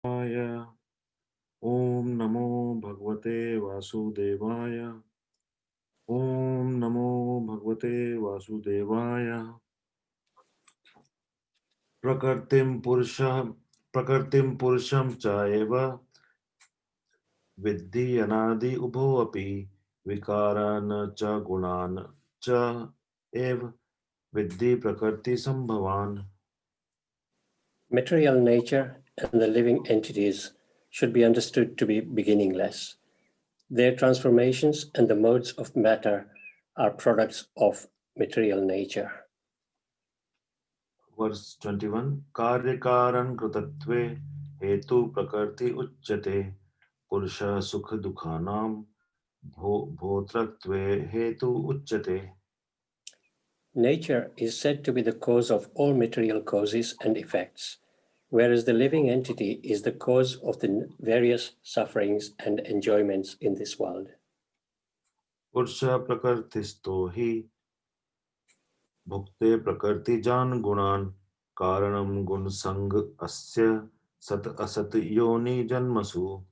Om Namo Bhagavate Vasudevaya. Om Namo Bhagavate Vasudevaya. Prakartim Purusham Chaeva Vidhi Anadi Ubho Api Vikarana Cha Gunan Cha Ev Vidhi Prakarti Sambhavan. Material nature and the living entities should be understood to be beginningless. Their transformations and the modes of matter are products of material nature. Verse 21 Karyakaran Krutatve Hetu Prakarti Uchyate Purusha Sukha Dukhanam Bhotratve Hetu Uchyate. Nature is said to be the cause of all material causes and effects, whereas the living entity is the cause of the various sufferings and enjoyments in this world. Purusha Prakartisto Hi Bhukte Prakarti Jan Gunan Karanam Gun Sang Asya Sat Asat Yoni Janmasu.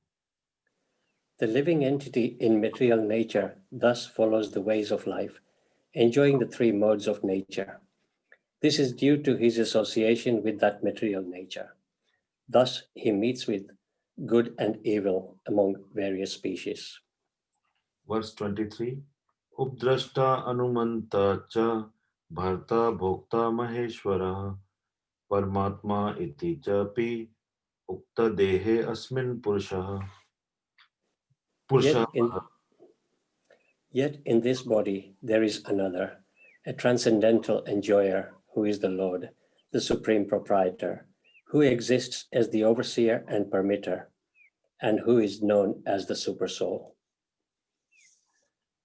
The living entity in material nature thus follows the ways of life, enjoying the three modes of nature. This is due to his association with that material nature. Thus, he meets with good and evil among various species. Verse 23 Updrashta Anumanta Cha Bharta Bhokta Maheshwara Paramatma iti chapi ukta dehe asmin Yet purusha in, yet in this body there is another, a transcendental enjoyer who is the Lord, the supreme proprietor, who exists as the overseer and permitter, and who is known as the supersoul.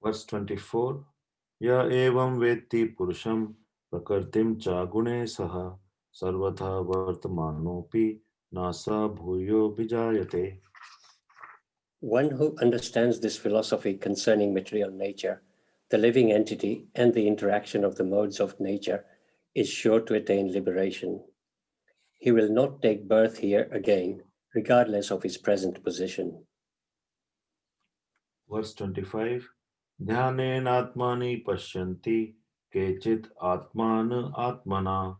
Verse 24 Ya evam veti purusham prakartim cha gune saha sarvatha vartamanopi nasa bhuyo bijayate. One who understands this philosophy concerning material nature, the living entity, and the interaction of the modes of nature is sure to attain liberation. He will not take birth here again, regardless of his present position. Verse 25 Dhyanen atmani pashyanti kechit atman atmana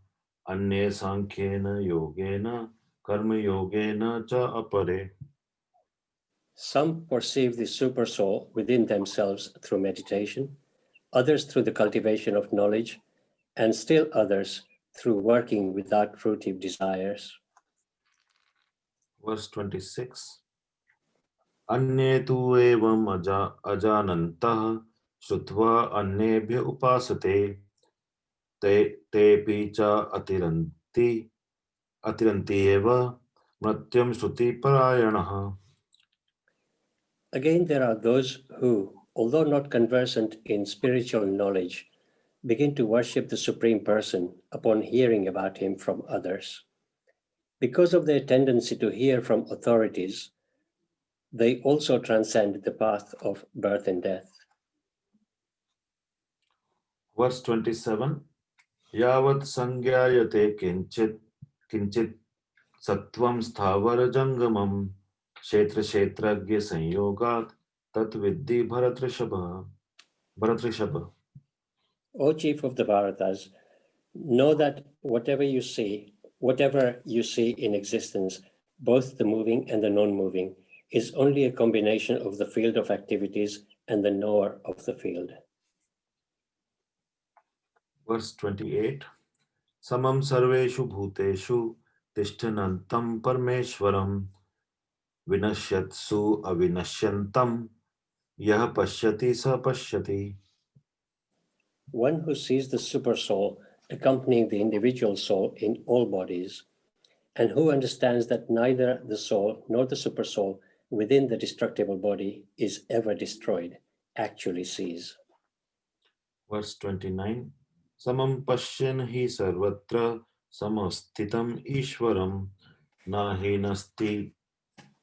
anye sankhena yogena karma yogena cha apare. Some perceive the supersoul within themselves through meditation, others through the cultivation of knowledge, and still others through working without fruitive desires. Verse 26 अन्ये तु एवम् अजानन्तः श्रुत्वा अन्येभ्य उपासते तेऽपि च अतिरन्ति एव मृत्युं श्रुतिपरायणः. Again, there are those who, although not conversant in spiritual knowledge, begin to worship the Supreme Person upon hearing about him from others. Because of their tendency to hear from authorities, they also transcend the path of birth and death. Verse 27 Yavat sangyayate kinchit sattvam sthavarjangamam kshetragya sanyogat tat viddhi bharatrishabha. O chief of the Bharatas, know that whatever you see in existence, both the moving and the non-moving, is only a combination of the field of activities and the knower of the field. Verse 28 Samam sarveshu bhuteshu tishtanantam parmeshwaram vinashyatsu avinashyantam yah pashyati sa pashyati. One who sees the supersoul accompanying the individual soul in all bodies, and who understands that neither the soul nor the supersoul within the destructible body is ever destroyed, actually sees. Verse 29 Samam pashyan hi sarvatra samasthitam ishwaram na hinasti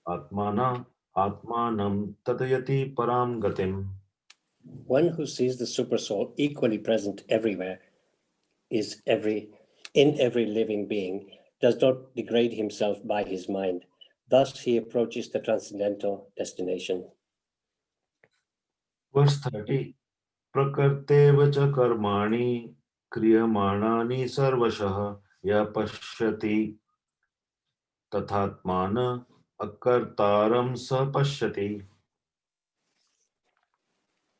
atmana atmanam tadayati param gatim. One who sees the supersoul equally present everywhere in every living being does not degrade himself by his mind, Thus, he approaches the transcendental destination. Verse 30. प्रकृतेव च कर्माणि क्रियमाणानि सर्वशः यः पश्यति तथात्मान अकर्तारं स पश्यति.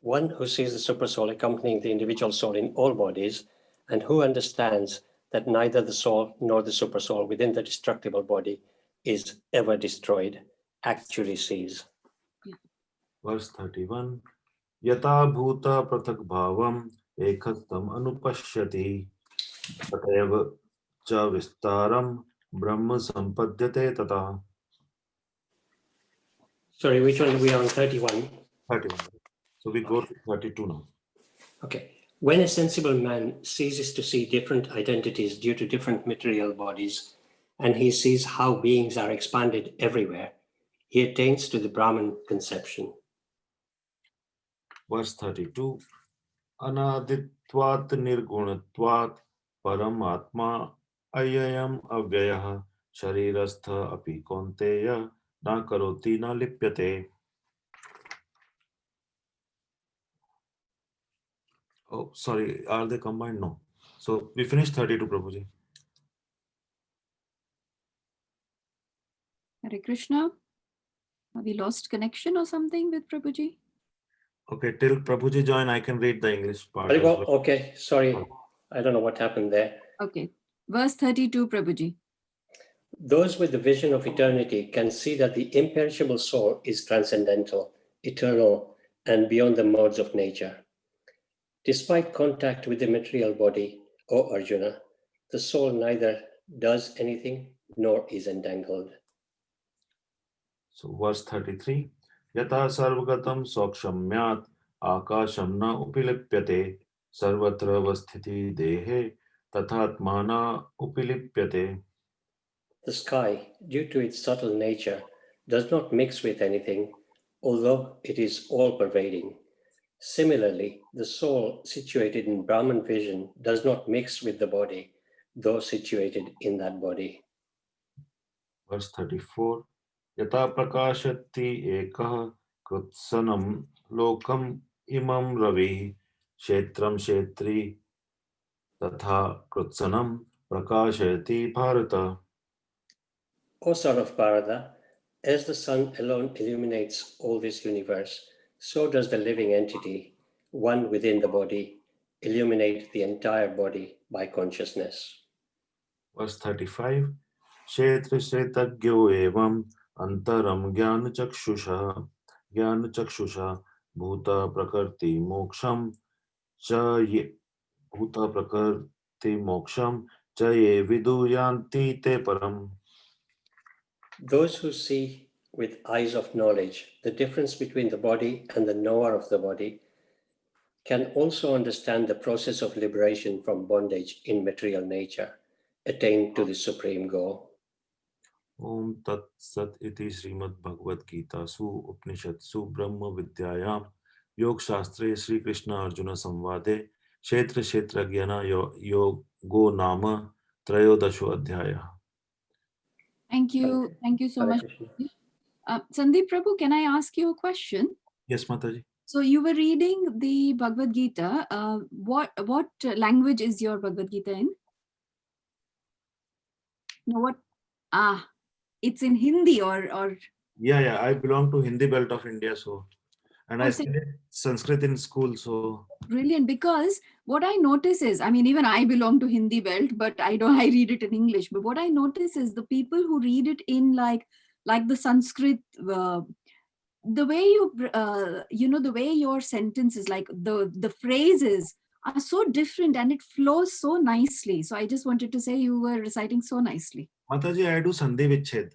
One who sees the supersoul accompanying the individual soul in all bodies, and who understands that neither the soul nor the supersoul within the destructible body is ever destroyed, actually sees. Verse 31. यथा भूत पृथक् भावम् एकस्थम् अनुपश्यति तथैव च विस्तारं ब्रह्म सम्पद्यते तथा. Sorry, which one? We are on 31. 31. So we go to 32 now. Okay. When a sensible man ceases to see different identities due to different material bodies, and he sees how beings are expanded everywhere, he attains to the Brahman conception. Verse 32. अनादित्वात् निर्गुणत्वात् परम आत्मा अयम् अव्ययः शरीरस्थ अपि कौन्तेय न करोति न लिप्यते. Oh, sorry, are they combined? No. So we finished 32, Prabhuji. Hare Krishna. Have we lost connection or something with Prabhuji? Okay, till Prabhuji join, I can read the English part as well. Okay, sorry. I don't know what happened there. Okay. Verse 32, Prabhuji. Those with the vision of eternity can see that the imperishable soul is transcendental, eternal, and beyond the modes of nature. Despite contact with the material body, O Arjuna, the soul neither does anything nor is entangled. So verse 33. Yata sarvagatam sokshamyat akasham na upilipyate sarvatra vasthiti dehe tathatmana upilipyate. The sky, due to its subtle nature, does not mix with anything, although it is all-pervading. Similarly, the soul situated in Brahman vision does not mix with the body, though situated in that body. Verse 34. Yata prakashati ekah krutsanam lokam imam ravi kshetram kshetri tatha krutsanam prakashati bharata. O son of Bharata, as the sun alone illuminates all this universe, so does the living entity, one within the body, illuminate the entire body by consciousness. Verse 35. Kshetra kshetagyo evam antaram jnana chakshusha bhuta prakrti moksham cha ye bhuta prakrti moksham cha ye viduyanti te param. Those who see with eyes of knowledge the difference between the body and the knower of the body can also understand the process of liberation from bondage in material nature, attain to the supreme goal. Om Tat Sat iti Srimad Bhagavad Gita Su Upanishadsu Brahma Vidyayam Yog Shastre Sri Krishna Arjuna Samvade Kshetra Kshetra Gyana Yogo Nama Trayodasho Adhyaya. Thank you. Thank you so Hare much. Krishna. Sandeep Prabhu, can I ask you a question? Yes, Mataji. So you were reading the Bhagavad Gita. What language is your Bhagavad Gita in? No, what? It's in Hindi or Yeah, I belong to Hindi belt of India, so and I so studied Sanskrit in school, so brilliant. Because what I notice is, I mean, even I belong to Hindi belt, but I read it in English. But what I notice is the people who read it in like the Sanskrit, the way the way your sentences, like the phrases are so different and it flows so nicely. So I just wanted to say you were reciting so nicely. Mataji, I do Sandhi Vichhed.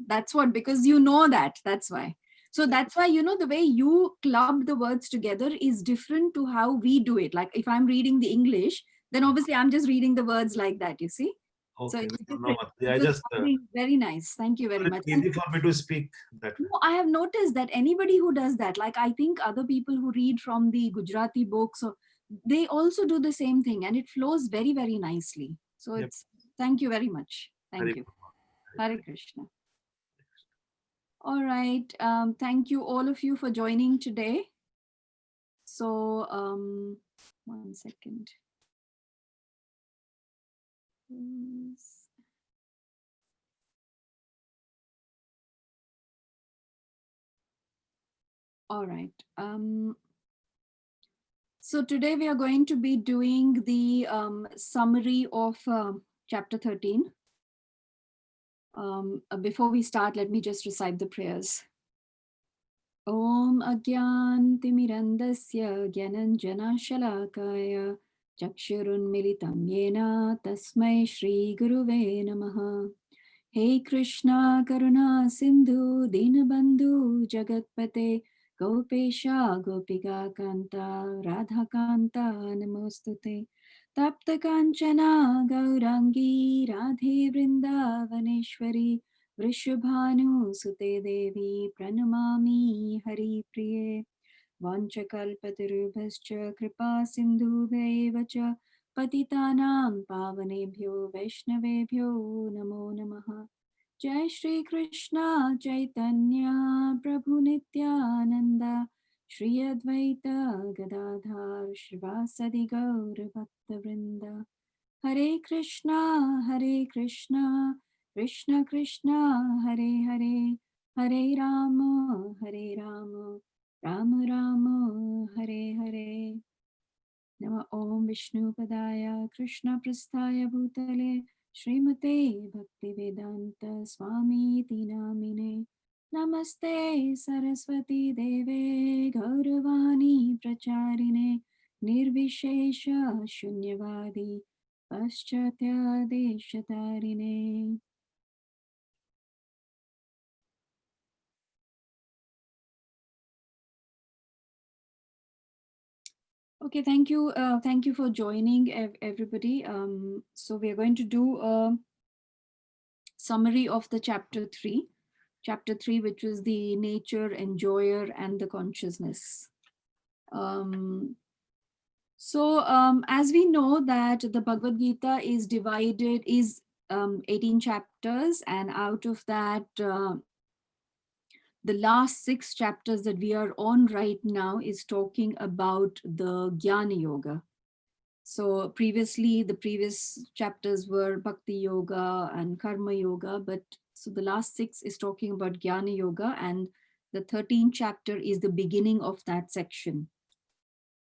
That's what, because you know that's why. So that's why, the way you club the words together is different to how we do it. Like if I'm reading the English, then obviously I'm just reading the words like that, you see. So Okay, it's no, different. Mataji, I It was just very nice. Thank you very much. it's easy for me to speak that way. No, I have noticed that anybody who does that, like I think other people who read from the Gujarati books, or they also do the same thing, and it flows very, very nicely. So Yep. it's, thank you very much. Thank Hare you. Hare Krishna. All right. Thank you all of you for joining today. So, 1 second. All right. So today we are going to be doing the summary of chapter 13. Before we start, let me just recite the prayers. Om Agyan Timirandasya Gyananjana Shalakaya Chakshurun Militam Yena Tasmai Shri Guruve Namaha. Hey Krishna Karuna Sindhu Dinabandhu Jagatpate Gopesha Gopika Kanta Radha Kanta Namostute Tapta Kanchana Gaurangi Radhe Vrindavaneshwari Vrishabhanu Sute Devi Pranamami Hari Priye Vanchakalpatarubhascha Kripa Sindhubhaiva cha Patitanam Pavanebhyo Vaishnavebhyo Namo Namaha. Jai Shri Krishna Chaitanya Prabhu Nityananda Shri Advaita Gadadhar Shivasadi Gaura Bhakta Vrinda. Hare Krishna Krishna Krishna Hare Hare Hare Rama Rama Rama Hare Hare. Nama Om Vishnu Padaya Krishna Prasthaya Bhutale Srimate Bhaktivedanta Swami Tinamine. Namaste Saraswati Deve Gauravani Pracharine Nirvishesha Shunyavadi Paschatya Deshatarine. Okay, thank you. Thank you for joining, everybody. So we are going to do a summary of the chapter 3, which was the nature, enjoyer, and the consciousness. As we know that the Bhagavad Gita is divided, 18 chapters, and out of that, the last 6 chapters that we are on right now is talking about the Jnana Yoga. So previously, the previous chapters were Bhakti Yoga and Karma Yoga, but so the last 6 is talking about Jnana Yoga, and the 13th chapter is the beginning of that section.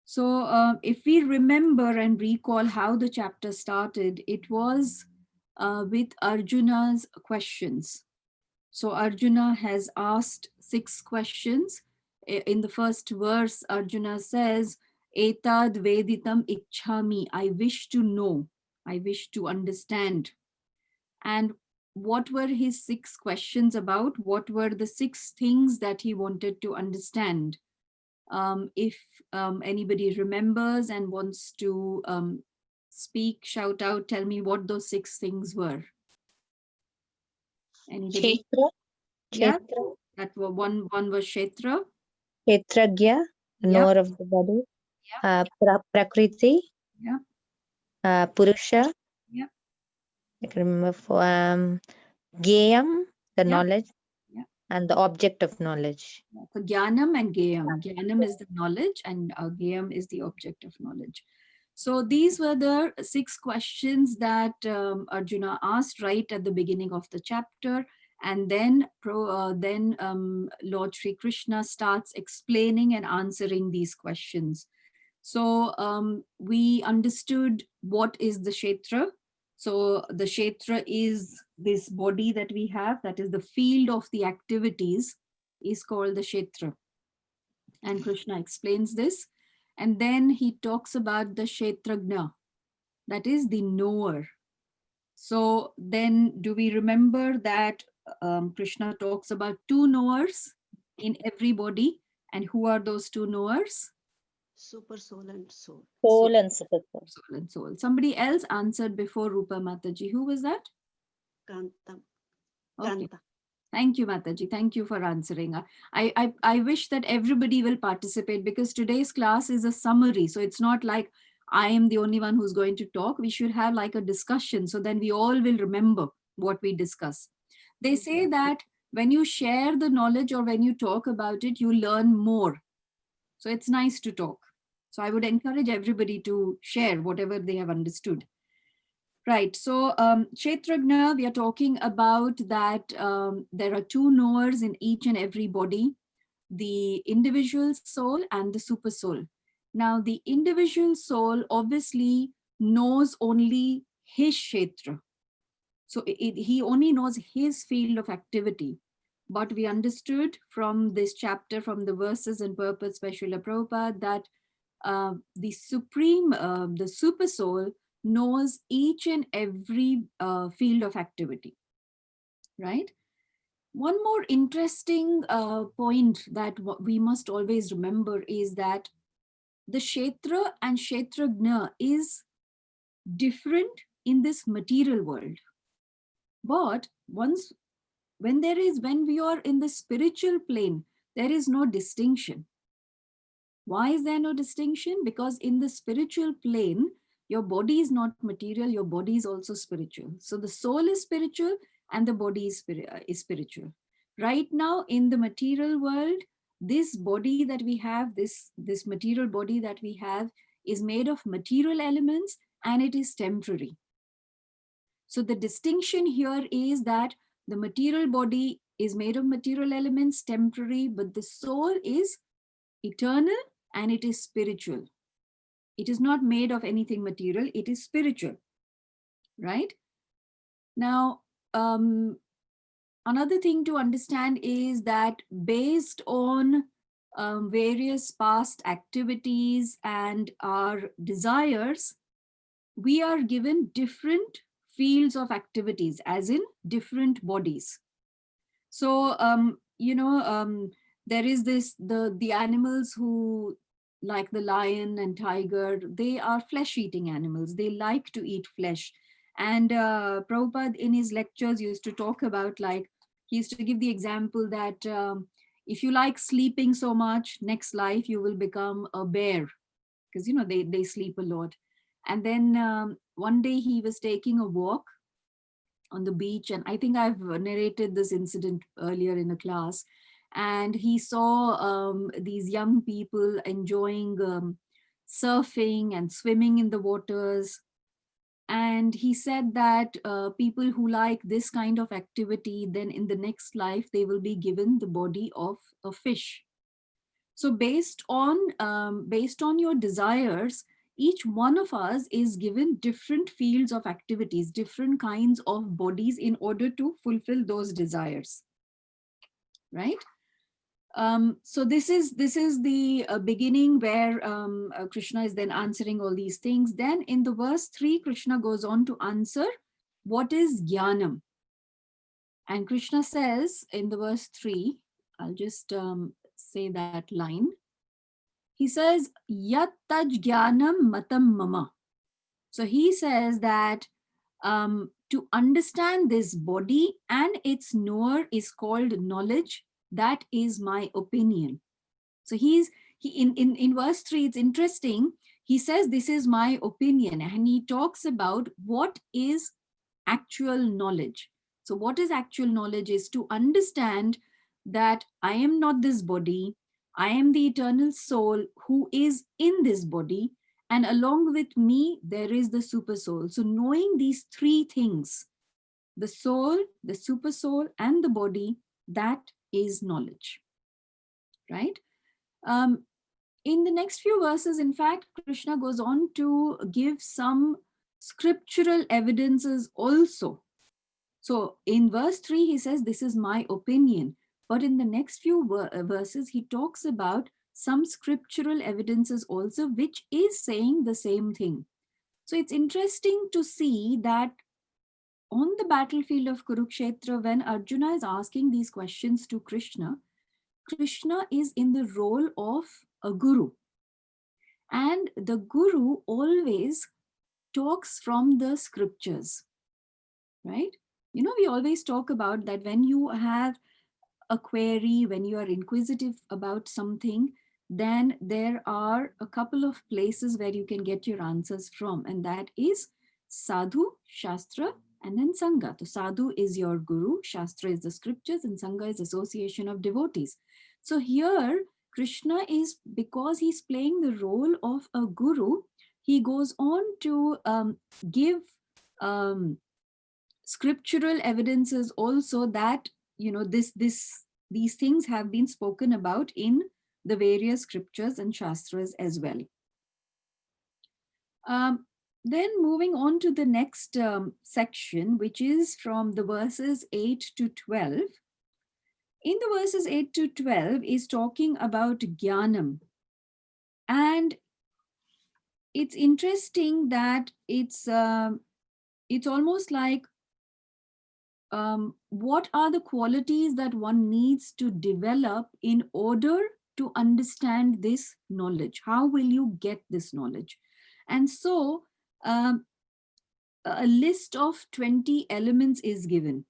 So if we remember and recall how the chapter started, it was with Arjuna's questions. So Arjuna has asked 6 questions. In the first verse, Arjuna says, Etad Veditam Ichhami, I wish to know, I wish to understand. And what were his 6 questions about? What were the 6 things that he wanted to understand? If anybody remembers and wants to speak, shout out, tell me what those 6 things were. Anybody? Kshetra, Yeah, Kshetra, that one was Kshetra. Kshetragya, knower of the body. Prakriti, Yeah. Purusha. Yeah. I can remember for Gayam, the knowledge, and the object of knowledge. So Jnanam and Gayam. Jnanam is the knowledge, and Gayam is the object of knowledge. So these were the 6 questions that Arjuna asked right at the beginning of the chapter. And then, Lord Sri Krishna starts explaining and answering these questions. So we understood what is the Kshetra. So the Kshetra is this body that we have, that is the field of the activities, is called the Kshetra. And Krishna explains this. And then he talks about the Kshetragna, that is the knower. So then do we remember that Krishna talks about 2 knowers in every body? And who are those 2 knowers? Super soul and soul. Soul and super soul. Soul and soul. Somebody else answered before Rupa Mataji. Who was that? Kanta. Okay. Kanta. Thank you, Mataji. Thank you for answering. I wish that everybody will participate, because today's class is a summary. So it's not like I am the only one who's going to talk. We should have like a discussion. So then we all will remember what we discuss. They say that when you share the knowledge or when you talk about it, you learn more. So it's nice to talk. So I would encourage everybody to share whatever they have understood. Right. So Kshetrajna, we are talking about that there are two knowers in each and every body, the individual soul and the super soul. Now, the individual soul obviously knows only his Kshetra. So he only knows his field of activity. But we understood from this chapter, from the verses and purpose by Srila Prabhupada, that the supreme, the super soul knows each and every field of activity, right? One more interesting point that we must always remember is that the Kshetra and Kshetrajna is different in this material world. But when we are in the spiritual plane, there is no distinction. Why is there no distinction? Because in the spiritual plane, your body is not material, your body is also spiritual. So the soul is spiritual and the body is spiritual. Right now in the material world, this body that we have, this material body that we have is made of material elements and it is temporary. So the distinction here is that the material body is made of material elements, temporary, but the soul is eternal and it is spiritual. It is not made of anything material, it is spiritual, right? Now, another thing to understand is that based on various past activities and our desires, we are given different fields of activities, as in different bodies. So, there is the animals who, like the lion and tiger, they are flesh-eating animals. They like to eat flesh. And Prabhupada in his lectures used to talk about, like, he used to give the example that if you like sleeping so much, next life you will become a bear, because, they sleep a lot. And then one day he was taking a walk on the beach, and I think I've narrated this incident earlier in a class, and he saw these young people enjoying surfing and swimming in the waters. And he said that people who like this kind of activity, then in the next life they will be given the body of a fish. So based on your desires, each one of us is given different fields of activities, different kinds of bodies in order to fulfill those desires, right? So this is the beginning where Krishna is then answering all these things. Then in the verse 3, Krishna goes on to answer what is jnanam. And Krishna says in the verse 3, I'll just say that line. He says, Yat taj jnanam matam mama. So he says that to understand this body and its knower is called knowledge. That is my opinion. So in verse 3, it's interesting. He says, this is my opinion. And he talks about what is actual knowledge. So what is actual knowledge is to understand that I am not this body. I am the eternal soul who is in this body. And along with me, there is the super soul. So knowing these three things, the soul, the super soul, and the body, that is knowledge, right? In the next few verses, in fact, Krishna goes on to give some scriptural evidences also. So in verse 3, he says, this is my opinion. But in the next few verses, he talks about some scriptural evidences also, which is saying the same thing. So it's interesting to see that on the battlefield of Kurukshetra, when Arjuna is asking these questions to Krishna, Krishna is in the role of a guru. And the guru always talks from the scriptures, right? We always talk about that when you have a query, when you are inquisitive about something, then there are a couple of places where you can get your answers from, and that is Sadhu, Shastra, And then Sangha. So Sadhu is your guru, Shastra is the scriptures, and Sangha is association of devotees. So here, Krishna is, because he's playing the role of a guru, he goes on to give scriptural evidences also that, these things have been spoken about in the various scriptures and shastras as well. Then moving on to the next section, which is from the verses 8 to 12. In the verses 8 to 12 is talking about Jnanam. And it's interesting that it's almost like what are the qualities that one needs to develop in order to understand this knowledge? How will you get this knowledge? And so a list of 20 elements is given.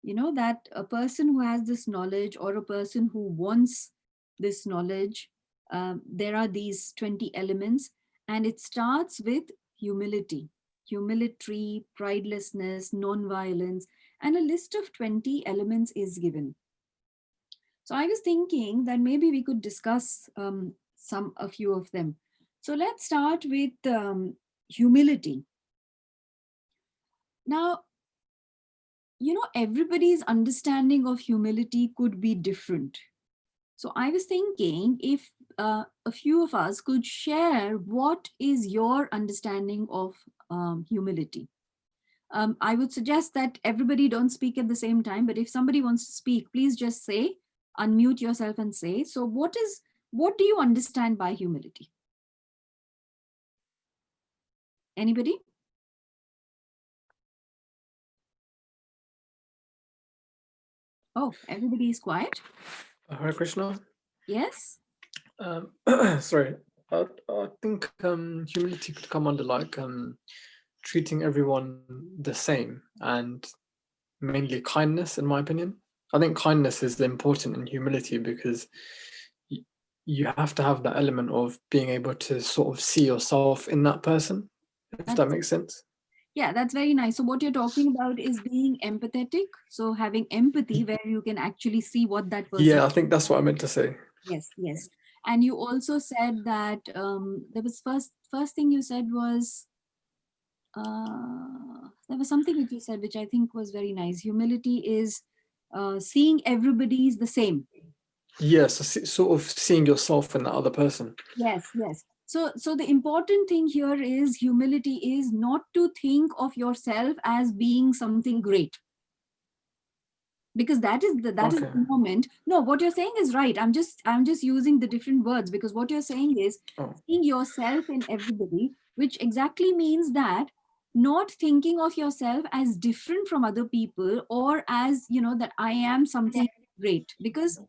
That a person who has this knowledge, or a person who wants this knowledge, there are these 20 elements, and it starts with humility, pridelessness, non-violence, and a list of 20 elements is given. So I was thinking that maybe we could discuss a few of them. So let's start with humility. Now, everybody's understanding of humility could be different. So I was thinking if a few of us could share what is your understanding of humility. I would suggest that everybody don't speak at the same time, but if somebody wants to speak, please just say, unmute yourself and say. So what do you understand by humility? Anybody? Oh, everybody is quiet. Hare Krishna. Yes. Sorry, I think humility could come under like treating everyone the same, and mainly kindness, in my opinion. I think kindness is important in humility because you have to have that element of being able to sort of see yourself in that person, if that makes sense. Yeah, that's very nice. So what you're talking about is being empathetic. So having empathy where you can actually see what that person. Yeah, I think that's what I meant to say. Yes, yes. And you also said that there was first thing you said was there was something that you said which I think was very nice. Humility is seeing everybody's the same. Yes, sort of seeing yourself in that other person. Yes, yes. So the important thing here is humility is not to think of yourself as being something great. Because that is the moment. No, what you're saying is right. I'm just using the different words, because what you're saying is seeing yourself in everybody, which exactly means that not thinking of yourself as different from other people, or as, that I am something great, because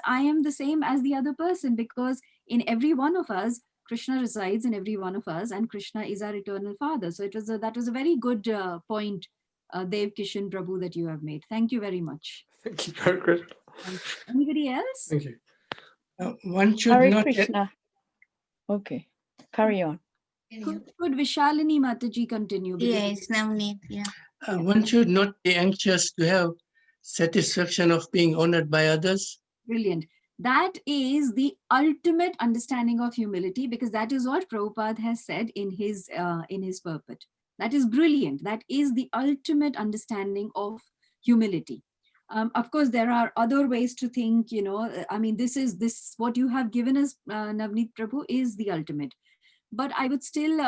I am the same as the other person, because in every one of us, Krishna resides in every one of us, and Krishna is our eternal father. So that was a very good point, Dev Kishan Prabhu, that you have made. Thank you very much. Thank you, Hare Krishna. Anybody else? Thank you. One should Hare not. Krishna. Okay, carry on. Could Vishalini Mataji continue? Yes, Navneet, yeah. One should not be anxious to have satisfaction of being honored by others. Brilliant. That is the ultimate understanding of humility, because that is what Prabhupada has said in his purport. That is brilliant. That is the ultimate understanding of humility. Of course, there are other ways to think, I mean, this what you have given us, Navneet Prabhu, is the ultimate. But I would still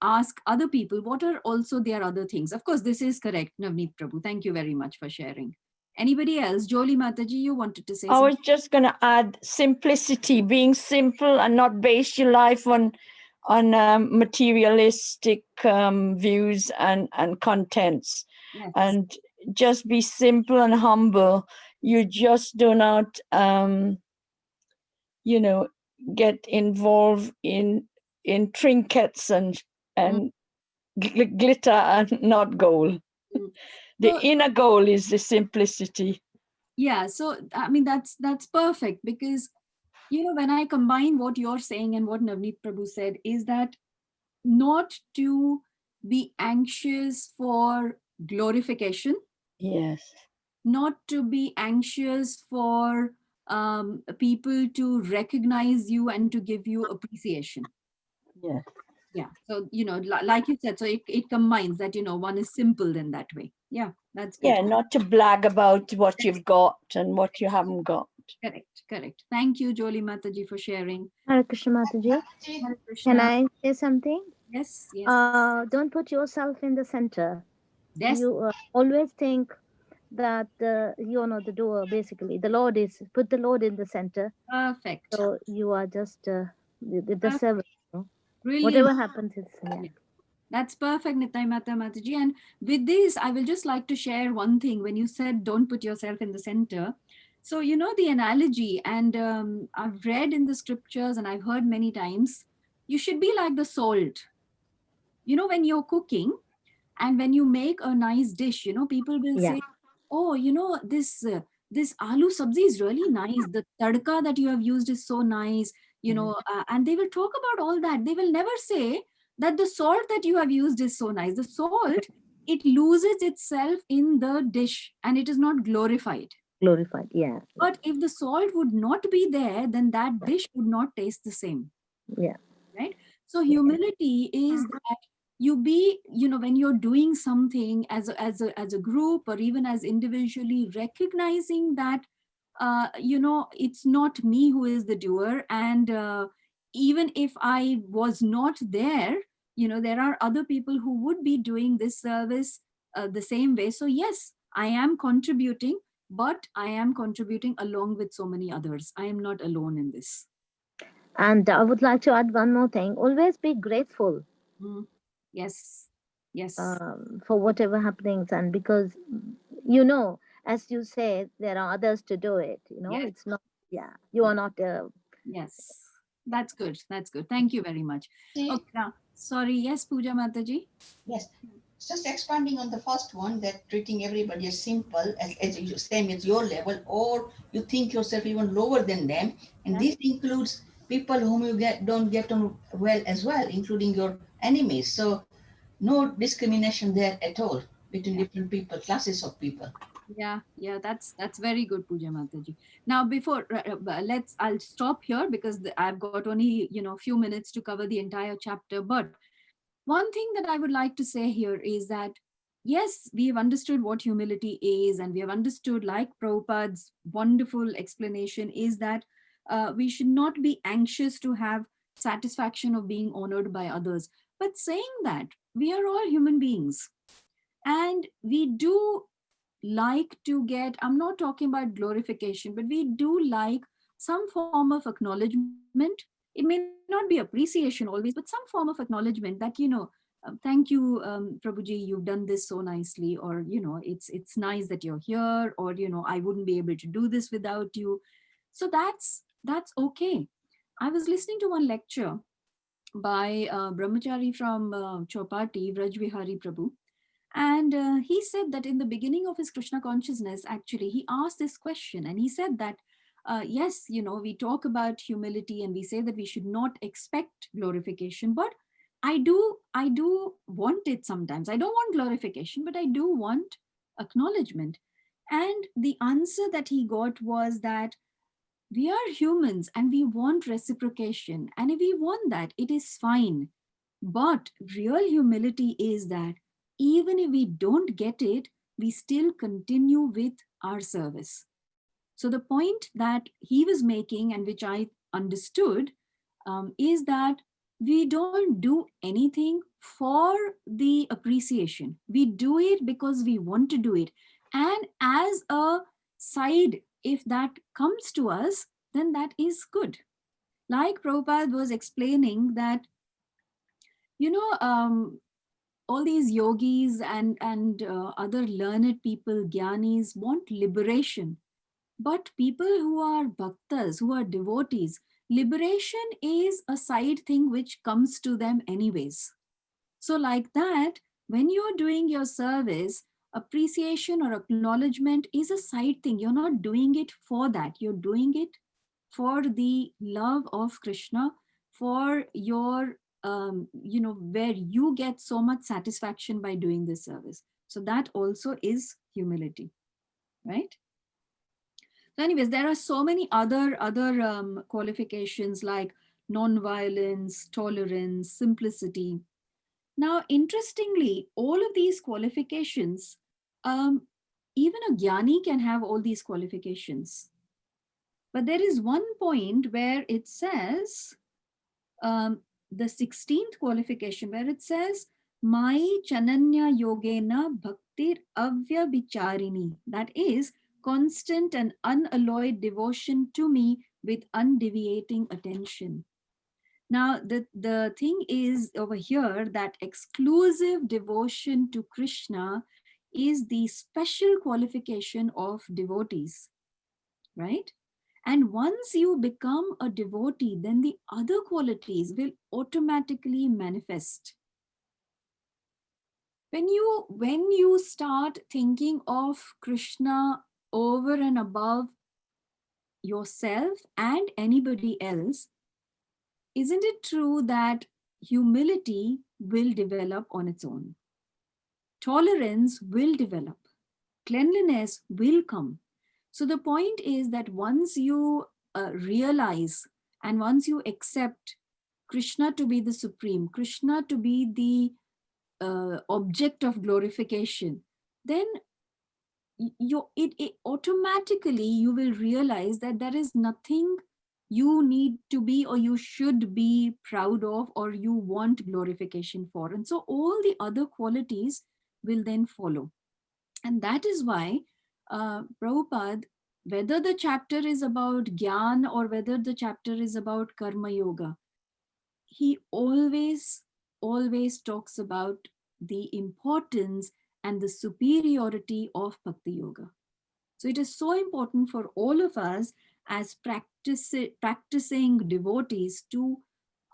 ask other people, what are also their other things? Of course, this is correct, Navneet Prabhu. Thank you very much for sharing. Anybody else? Jolie Mataji, you wanted to say I something? was just going to add simplicity, being simple and not base your life on materialistic views and contents. Yes. And just be simple and humble. You just do not, get involved in trinkets and glitter and not goal. The inner goal is the simplicity. Yeah, so I mean that's perfect, because when I combine what you're saying and what Navneet Prabhu said, is that not to be anxious for glorification, Yes. not to be anxious for people to recognize you and to give you appreciation. Yes. Yeah. So, like you said, so it combines that, one is simple in that way. Yeah, that's good. Yeah, not to brag about what you've got and what you haven't got. Correct, correct. Thank you, Joli Mataji, for sharing. Hare Krishna Mataji. Hare Can Krishna. I say something? Yes, yes. Don't put yourself in the center. Yes. You always think that you're not the doer, basically. The Lord is, put the Lord in the center. Perfect. So you are just the servant. Brilliant. Whatever happens, it's, yeah. That's perfect, Nitai Mataji. And with this, I will just like to share one thing. When you said don't put yourself in the center, so the analogy, and I've read in the scriptures and I've heard many times, you should be like the salt. When you're cooking and when you make a nice dish, people will Yeah. say, oh, this aloo sabzi is really nice. The tadka that you have used is so nice, and they will talk about all that. They will never say that the salt that you have used is so nice. The salt, it loses itself in the dish and it is not glorified. Glorified, yeah. But if the salt would not be there, then that dish would not taste the same. Yeah. Right? So humility is that you be, when you're doing something as a group or even as individually, recognizing that it's not me who is the doer, and even if I was not there, there are other people who would be doing this service the same way. So yes, I am contributing, but I am contributing along with so many others. I am not alone in this. And I would like to add one more thing. Always be grateful. Yes. Yes. For whatever happenings, and because as you said, there are others to do it. Yes. It's not. Yeah, you are not. Yes, that's good. That's good. Thank you very much. Okay, now, sorry. Yes, Pooja Mataji. Yes. Just expanding on the first one, that treating everybody as simple, as you, same as your level, or you think yourself even lower than them. And this includes people whom you don't get on well as well, including your enemies. So no discrimination there at all between different people, classes of people. Yeah, that's very good, Pooja Mataji. Now, before I'll stop here because I've got only few minutes to cover the entire chapter. But one thing that I would like to say here is that yes, we have understood what humility is, and we have understood, like Prabhupada's wonderful explanation, is that we should not be anxious to have satisfaction of being honored by others. But saying that, we are all human beings, and we do like to get, I'm not talking about glorification, but we do like some form of acknowledgement. It may not be appreciation always, but some form of acknowledgement that, thank you, Prabhuji, you've done this so nicely, or, it's nice that you're here, or, I wouldn't be able to do this without you. So that's okay. I was listening to one lecture by Brahmachari from Chopati, Vraj Vihari Prabhu. And he said that in the beginning of his Krishna consciousness, actually, he asked this question, and he said that, yes, we talk about humility and we say that we should not expect glorification, but I do want it sometimes. I don't want glorification, but I do want acknowledgement. And the answer that he got was that we are humans and we want reciprocation. And if we want that, it is fine. But real humility is that even if we don't get it, we still continue with our service. So the point that he was making, and which I understood, is that we don't do anything for the appreciation. We do it because we want to do it. And as a side, if that comes to us, then that is good. Like Prabhupada was explaining that, all these yogis and other learned people, gyanis, want liberation. But people who are bhaktas, who are devotees, liberation is a side thing which comes to them anyways. So like that, when you're doing your service, appreciation or acknowledgement is a side thing. You're not doing it for that. You're doing it for the love of Krishna, for your where you get so much satisfaction by doing this service. So that also is humility, right? So anyways, there are so many other qualifications like non-violence, tolerance, simplicity. Now, interestingly, all of these qualifications, even a jnani can have all these qualifications. But there is one point where it says, the 16th qualification, where it says, Mai Chananya Yogena Bhaktir Avya Vicharini. That is, constant and unalloyed devotion to me with undeviating attention. Now, the thing is over here that exclusive devotion to Krishna is the special qualification of devotees, right? And once you become a devotee, then the other qualities will automatically manifest. When you start thinking of Krishna over and above yourself and anybody else, isn't it true that humility will develop on its own? Tolerance will develop. Cleanliness will come. So the point is that once you realize and once you accept Krishna to be the supreme, Krishna to be the object of glorification, then it automatically you will realize that there is nothing you need to be or you should be proud of or you want glorification for. And so all the other qualities will then follow. And that is why Prabhupada, whether the chapter is about Gyan or whether the chapter is about Karma Yoga, he always talks about the importance and the superiority of Bhakti Yoga. So it is so important for all of us as practicing devotees to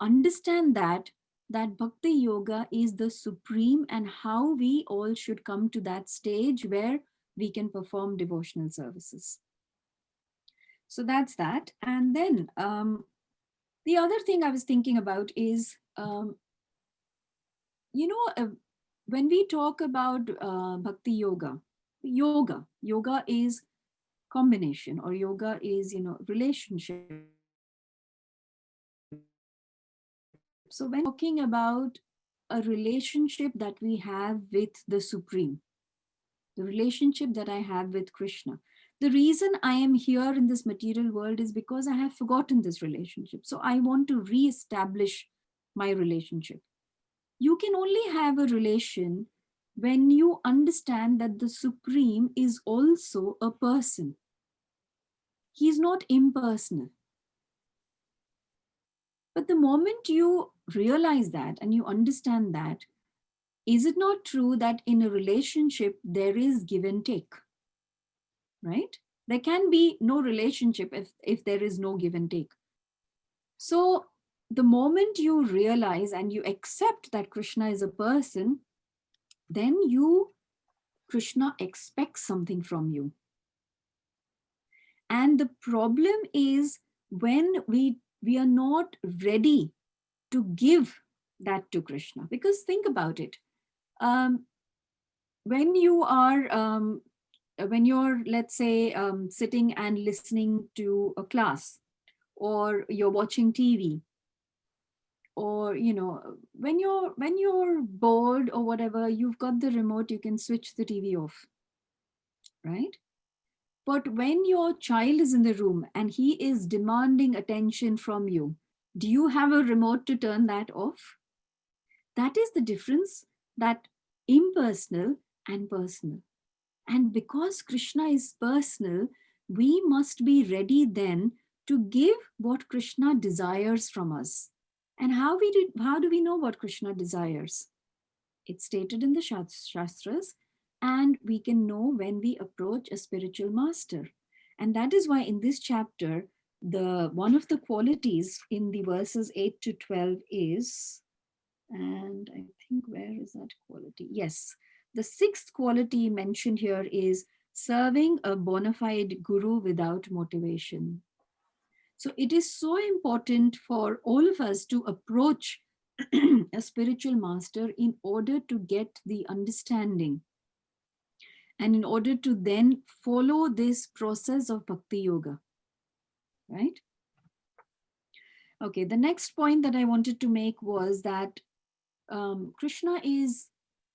understand that Bhakti Yoga is the supreme and how we all should come to that stage where we can perform devotional services. So that's that. And then the other thing I was thinking about is, when we talk about Bhakti Yoga, yoga is combination, or yoga is, relationship. So when talking about a relationship that we have with the Supreme, the relationship that I have with Krishna, the reason I am here in this material world is because I have forgotten this relationship. So I want to re-establish my relationship. You can only have a relation when you understand that the Supreme is also a person. He's not impersonal. But the moment you realize that and you understand that, is it not true that in a relationship there is give and take, right? There can be no relationship if there is no give and take. So the moment you realize and you accept that Krishna is a person, then Krishna expects something from you. And the problem is when we are not ready to give that to Krishna. Because think about it. When you're, let's say, sitting and listening to a class, or you're watching TV, or when you're bored or whatever, you've got the remote, you can switch the TV off, right? But when your child is in the room and he is demanding attention from you, do you have a remote to turn that off? That is the difference, that impersonal and personal. And because Krishna is personal, we must be ready then to give what Krishna desires from us. And how do we know what Krishna desires? It's stated in the Shastras, and we can know when we approach a spiritual master. And that is why in this chapter, one of the qualities in the verses 8 to 12 is, and I think where is that quality? Yes, the sixth quality mentioned here is serving a bona fide guru without motivation. So it is so important for all of us to approach a spiritual master in order to get the understanding and in order to then follow this process of bhakti yoga, right? Okay, the next point that I wanted to make was that Krishna is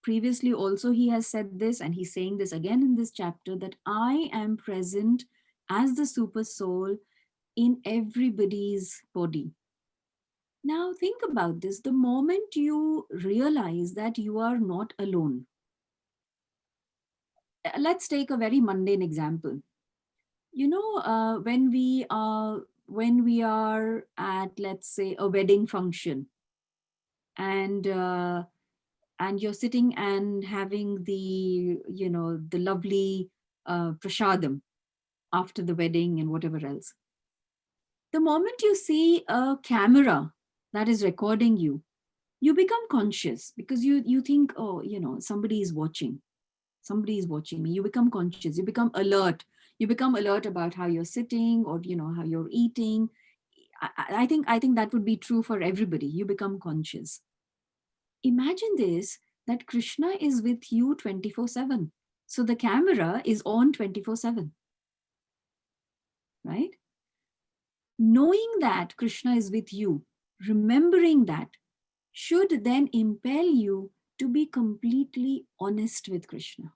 previously also, he has said this and he's saying this again in this chapter, that I am present as the super soul in everybody's body. Now think about this. The moment you realize that you are not alone, let's take a very mundane example. You know, when we are at, let's say, a wedding function, and you're sitting and having the, you know, the lovely prashadam after the wedding and whatever else. The moment you see a camera that is recording you, you become conscious because you think, oh, you know, somebody is watching me. You become conscious, you become alert, about how you're sitting, or you know, how you're eating. I think that would be true for everybody. You become conscious. Imagine this, that Krishna is with you 24/7. So the camera is on 24/7, right? Knowing that Krishna is with you, remembering that, should then impel you to be completely honest with Krishna.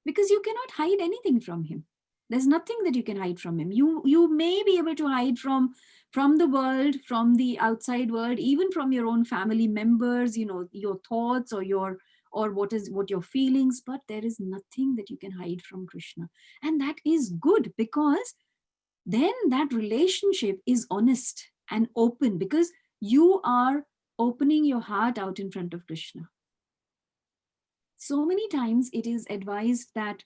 Because you cannot hide anything from him. There's nothing that you can hide from him. You may be able to hide from the world, from the outside world, even from your own family members, you know, your thoughts or what your feelings, but there is nothing that you can hide from Krishna. And that is good, because then that relationship is honest and open, because you are opening your heart out in front of Krishna. So many times it is advised that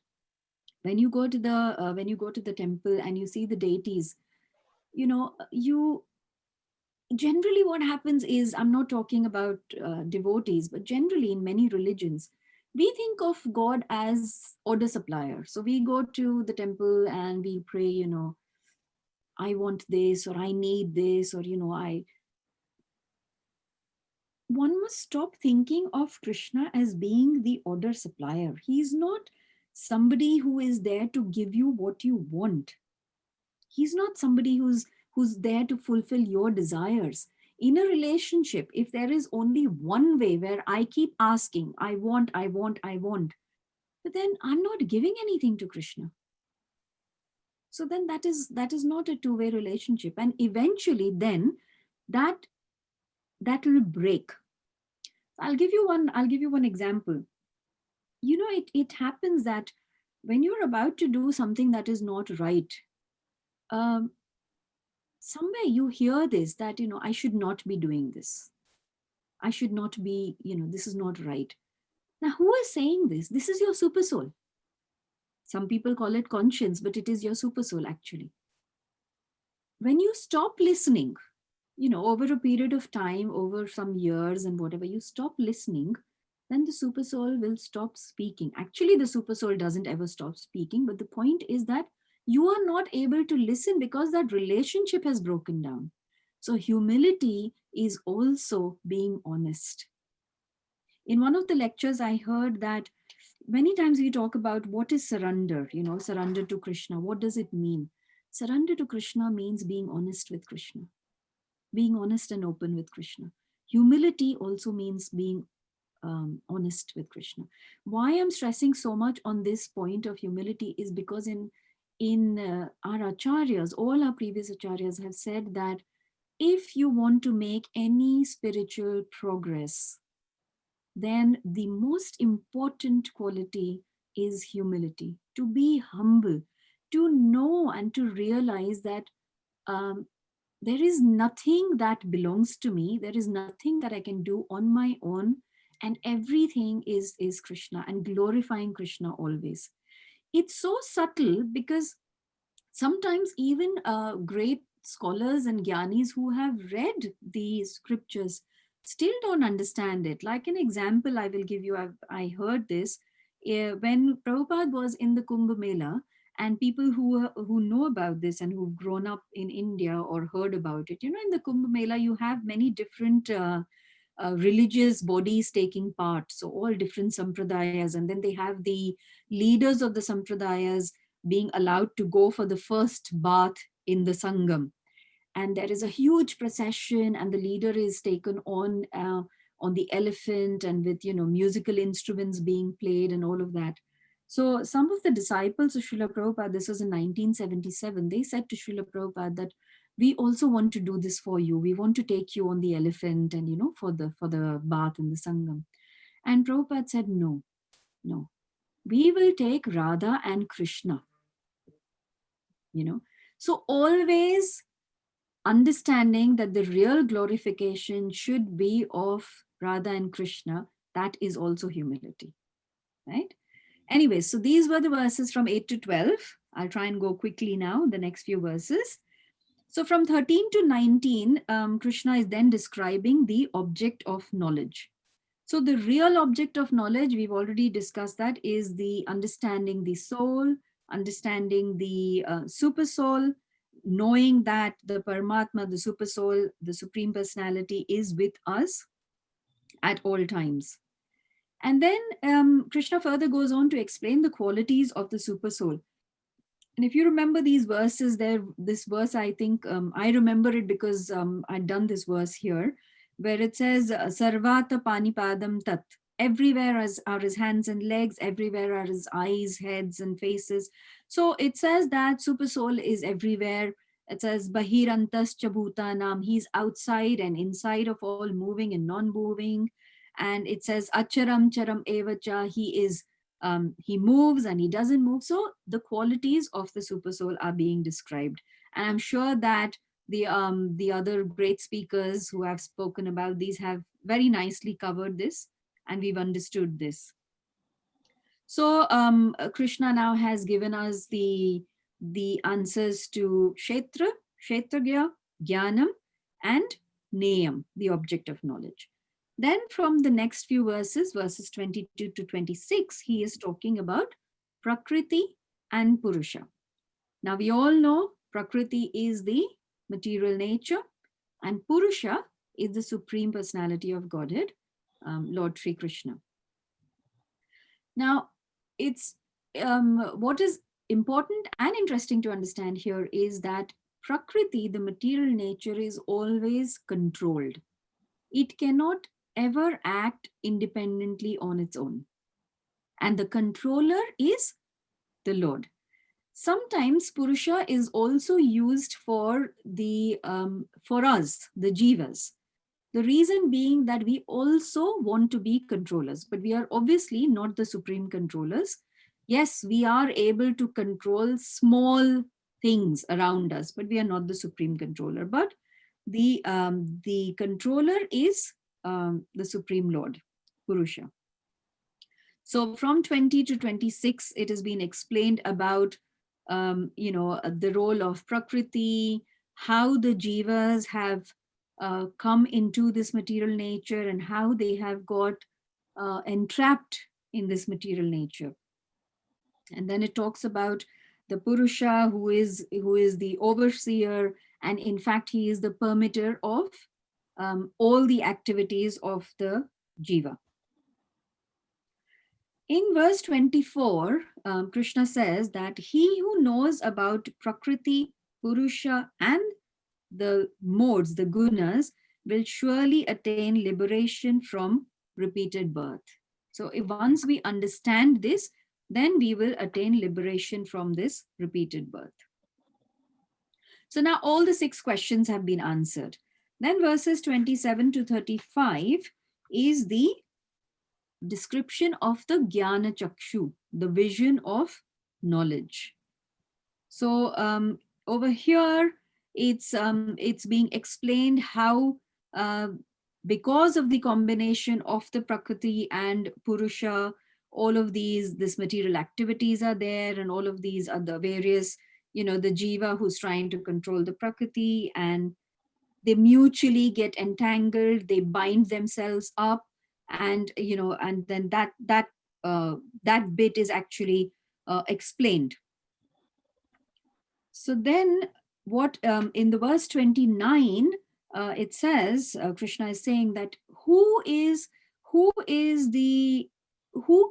when you go to the temple and you see the deities, you know, you generally, what happens is, I'm not talking about devotees, but generally in many religions, we think of God as order supplier. So we go to the temple and we pray, you know, I want this, or I need this, or you know, one must stop thinking of Krishna as being the order supplier. He's not somebody who is there to give you what you want. He's not somebody who's there to fulfill your desires. In a relationship, if there is only one way where I keep asking, I want, but then I'm not giving anything to Krishna. So then that is not a two-way relationship. And eventually then that will break. I'll give you one example. You know, it happens that when you're about to do something that is not right, somewhere you hear this, that, you know, I should not be doing this. I should not be, you know, this is not right. Now, who is saying this? This is your super soul. Some people call it conscience, but it is your super soul actually. When you stop listening, you know, over a period of time, over some years and whatever, you stop listening, then the super soul will stop speaking. Actually, the super soul doesn't ever stop speaking, but the point is that you are not able to listen because that relationship has broken down. So humility is also being honest. In one of the lectures, I heard that many times we talk about what is surrender, you know, surrender to Krishna. What does it mean? Surrender to Krishna means being honest with Krishna, being honest and open with Krishna. Humility also means being honest with Krishna. Why I'm stressing so much on this point of humility is because in our acharyas, all our previous acharyas have said that if you want to make any spiritual progress, then the most important quality is humility. To be humble, to know and to realize that there is nothing that belongs to me. There is nothing that I can do on my own. And everything is Krishna, and glorifying Krishna always. It's so subtle because sometimes even great scholars and gyanis who have read these scriptures still don't understand it. Like an example I will give you, I heard this when Prabhupada was in the Kumbh Mela, and people who know about this and who've grown up in India or heard about it, you know, in the Kumbh Mela you have many different religious bodies taking part. So all different sampradayas, and then they have the leaders of the sampradayas being allowed to go for the first bath in the Sangam. And there is a huge procession, and the leader is taken on the elephant, and with, you know, musical instruments being played and all of that. So some of the disciples of Srila Prabhupada, this was in 1977, they said to Srila Prabhupada that we also want to do this for you. We want to take you on the elephant and, you know, for the bath in the Sangam. And Prabhupada said, no, no, we will take Radha and Krishna, you know. So always understanding that the real glorification should be of Radha and Krishna, that is also humility, right? Anyway, so these were the verses from 8 to 12. I'll try and go quickly now, the next few verses. So from 13 to 19, Krishna is then describing the object of knowledge. So the real object of knowledge, we've already discussed that, is the understanding the soul, understanding the super soul, knowing that the Paramatma, the super soul, the Supreme Personality is with us at all times. And then Krishna further goes on to explain the qualities of the super soul. And if you remember these verses there, this verse, I think, I remember it because I'd done this verse here, where it says, Sarvata Panipadam Tat. Everywhere are his hands and legs, everywhere are his eyes, heads, and faces. So it says that super soul is everywhere. It says, Bahirantas Chabhutanam, he's outside and inside of all, moving and non-moving. And it says, Acharam Charam Evacha, he moves and he doesn't move. So the qualities of the super soul are being described. And I'm sure that the other great speakers who have spoken about these have very nicely covered this, and we've understood this. So Krishna now has given us the answers to Kshetra, Kshetragya, Jnanam, and Neyam, the object of knowledge. Then from the next few verses, verses 22 to 26, he is talking about Prakriti and Purusha. Now we all know Prakriti is the material nature, and Purusha is the Supreme Personality of Godhead, Lord Sri Krishna. Now, it's what is important and interesting to understand here is that Prakriti, the material nature, is always controlled. It cannot ever act independently on its own. And the controller is the Lord. Sometimes Purusha is also used for for us, the Jivas. The reason being that we also want to be controllers, but we are obviously not the supreme controllers. Yes, we are able to control small things around us, but we are not the supreme controller. But the controller is the Supreme Lord, Purusha. So from 20 to 26, it has been explained about the role of Prakriti, how the Jivas have come into this material nature and how they have got entrapped in this material nature. And then it talks about the Purusha, who is the overseer, and in fact he is the permitter of all the activities of the Jiva. In verse 24, Krishna says that he who knows about Prakriti, Purusha, and the modes, the gunas, will surely attain liberation from repeated birth. So if once we understand this, then we will attain liberation from this repeated birth. So now all the 6 questions have been answered. Then verses 27 to 35 is the description of the Jnana Chakshu, the vision of knowledge. So over here, it's being explained how because of the combination of the Prakriti and Purusha, all of this material activities are there, and all of these are the various, the Jiva who's trying to control the Prakriti, and they mutually get entangled, they bind themselves up, and and then that bit is actually explained. So then what in the verse 29 it says, Krishna is saying that who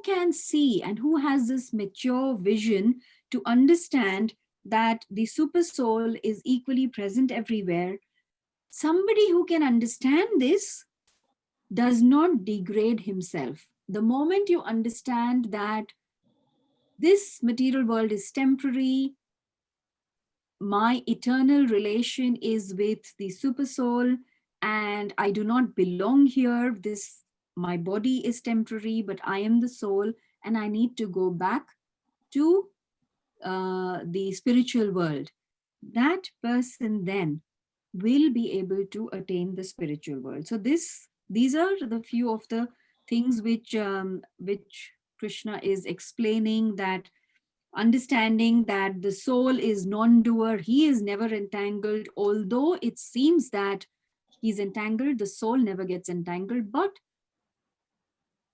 can see and who has this mature vision to understand that the super soul is equally present everywhere. Somebody who can understand this does not degrade himself. The moment you understand that this material world is temporary, my eternal relation is with the super soul, and I do not belong here. My body is temporary, but I am the soul, and I need to go back to the spiritual world. That person then will be able to attain the spiritual world. So these are the few of the things which Krishna is explaining, that understanding that the soul is non-doer, he is never entangled. Although it seems that he's entangled, the soul never gets entangled, but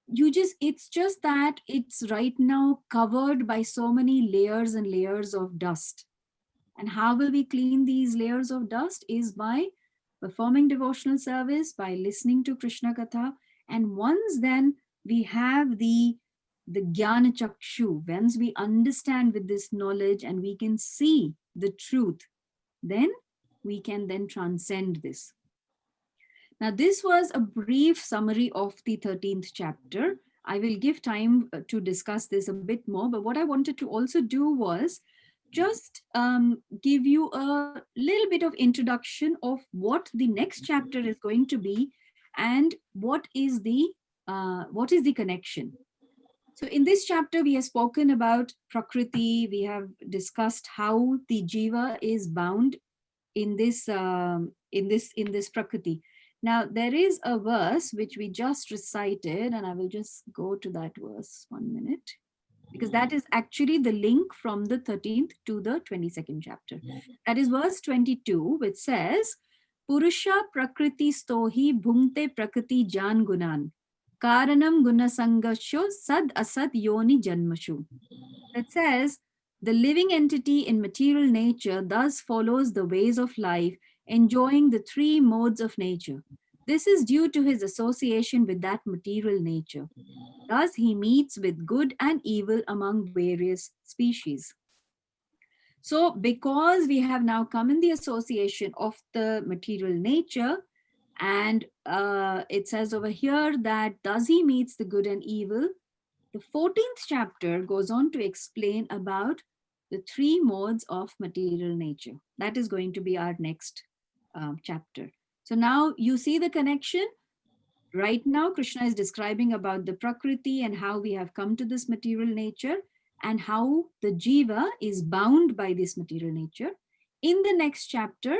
it's just that it's right now covered by so many layers and layers of dust. And how will we clean these layers of dust? Is by performing devotional service, by listening to Krishna Katha. And once then we have the Jnana Chakshu, once we understand with this knowledge and we can see the truth, then we can then transcend this. Now, this was a brief summary of the 13th chapter. I will give time to discuss this a bit more, but what I wanted to also do was just give you a little bit of introduction of what the next chapter is going to be and what is the connection. So in this chapter, we have spoken about Prakriti. We have discussed how the jiva is bound in this Prakriti. Now, there is a verse which we just recited, and I will just go to that verse 1 minute, because that is actually the link from the 13th to the 22nd chapter. That is verse 22, which says, Purusha Prakriti Stohi Bhungte Prakriti Jan Gunan. Karanam Gunasangasho Sad Asad Yoni Janmashu. That says, the living entity in material nature thus follows the ways of life, enjoying the three modes of nature. This is due to his association with that material nature. Thus, he meets with good and evil among various species. So, because we have now come in the association of the material nature, and it says over here that thus he meets the good and evil, the 14th chapter goes on to explain about the three modes of material nature. That is going to be our next chapter. So now you see the connection. Right now, Krishna is describing about the Prakriti and how we have come to this material nature and how the jiva is bound by this material nature. In the next chapter,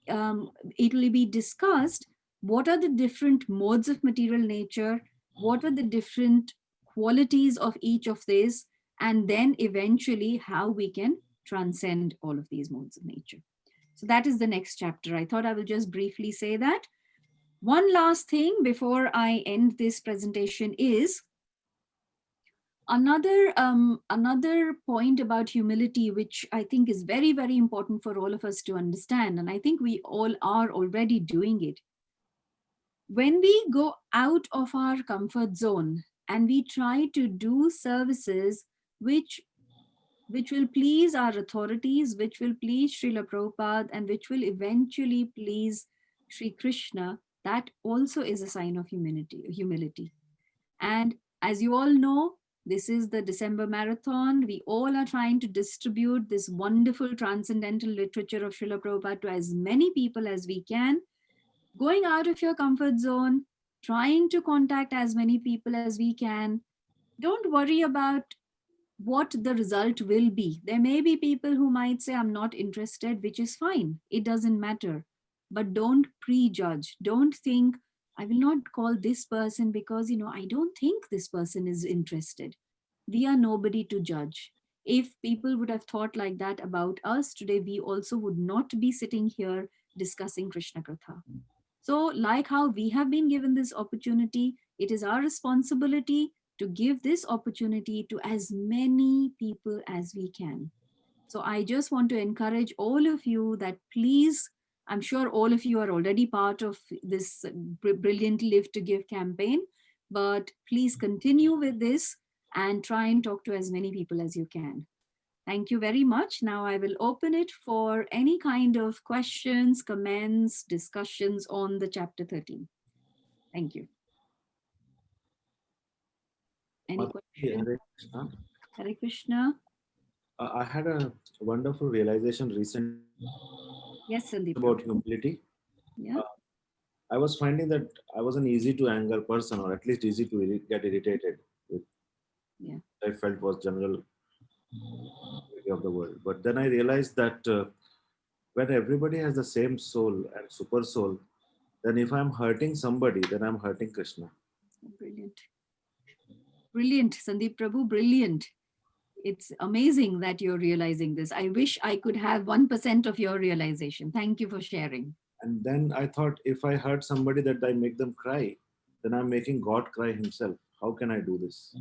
it will be discussed what are the different modes of material nature, what are the different qualities of each of these, and then eventually how we can transcend all of these modes of nature. So that is the next chapter. I thought I will just briefly say that. One last thing before I end this presentation is another point about humility, which I think is very, very important for all of us to understand. And I think we all are already doing it. When we go out of our comfort zone and we try to do services which will please our authorities, which will please Srila Prabhupada, and which will eventually please Sri Krishna, that also is a sign of humility. And as you all know, this is the December marathon. We all are trying to distribute this wonderful transcendental literature of Srila Prabhupada to as many people as we can. Going out of your comfort zone, trying to contact as many people as we can. Don't worry about what the result will be. There may be people who might say, I'm not interested, which is fine. It doesn't matter. But don't prejudge. Don't think, I will not call this person because, I don't think this person is interested. We are nobody to judge. If people would have thought like that about us today, we also would not be sitting here discussing Krishna Katha. So like how we have been given this opportunity, it is our responsibility to give this opportunity to as many people as we can. So I just want to encourage all of you that please I'm sure all of you are already part of this brilliant Live to Give campaign, but please continue with this and try and talk to as many people as you can. Thank you very much. Now I will open it for any kind of questions, comments, discussions on the chapter 13. Thank you. Any questions? Hare Krishna. Hare Krishna. I had a wonderful realization recently Yes, Sandeep. about humility. Yeah. I was finding that I was an easy to anger person, or at least easy to get irritated with. Yeah. I felt was general of the world. But then I realized that when everybody has the same soul and super soul, then if I'm hurting somebody, then I'm hurting Krishna. Brilliant. Brilliant, Sandeep Prabhu, brilliant. It's amazing that you're realizing this. I wish I could have 1% of your realization. Thank you for sharing. And then I thought, if I hurt somebody that I make them cry, then I'm making God cry himself. How can I do this?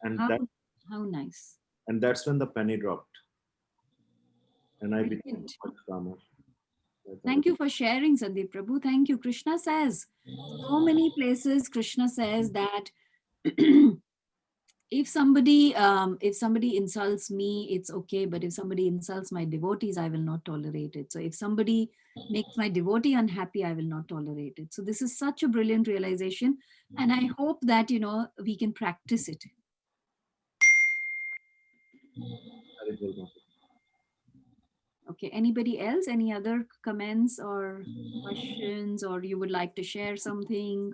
And How nice. And that's when the penny dropped. And I became Brilliant. much calmer. Thank you for sharing, Sandeep Prabhu. Thank you. Krishna says, so many places Krishna says that if somebody insults me, it's okay, but if somebody insults my devotees, I will not tolerate it. So if somebody makes my devotee unhappy, I will not tolerate it. So this is such a brilliant realization, and I hope that we can practice it. Okay, anybody else? Any other comments or questions, or you would like to share something?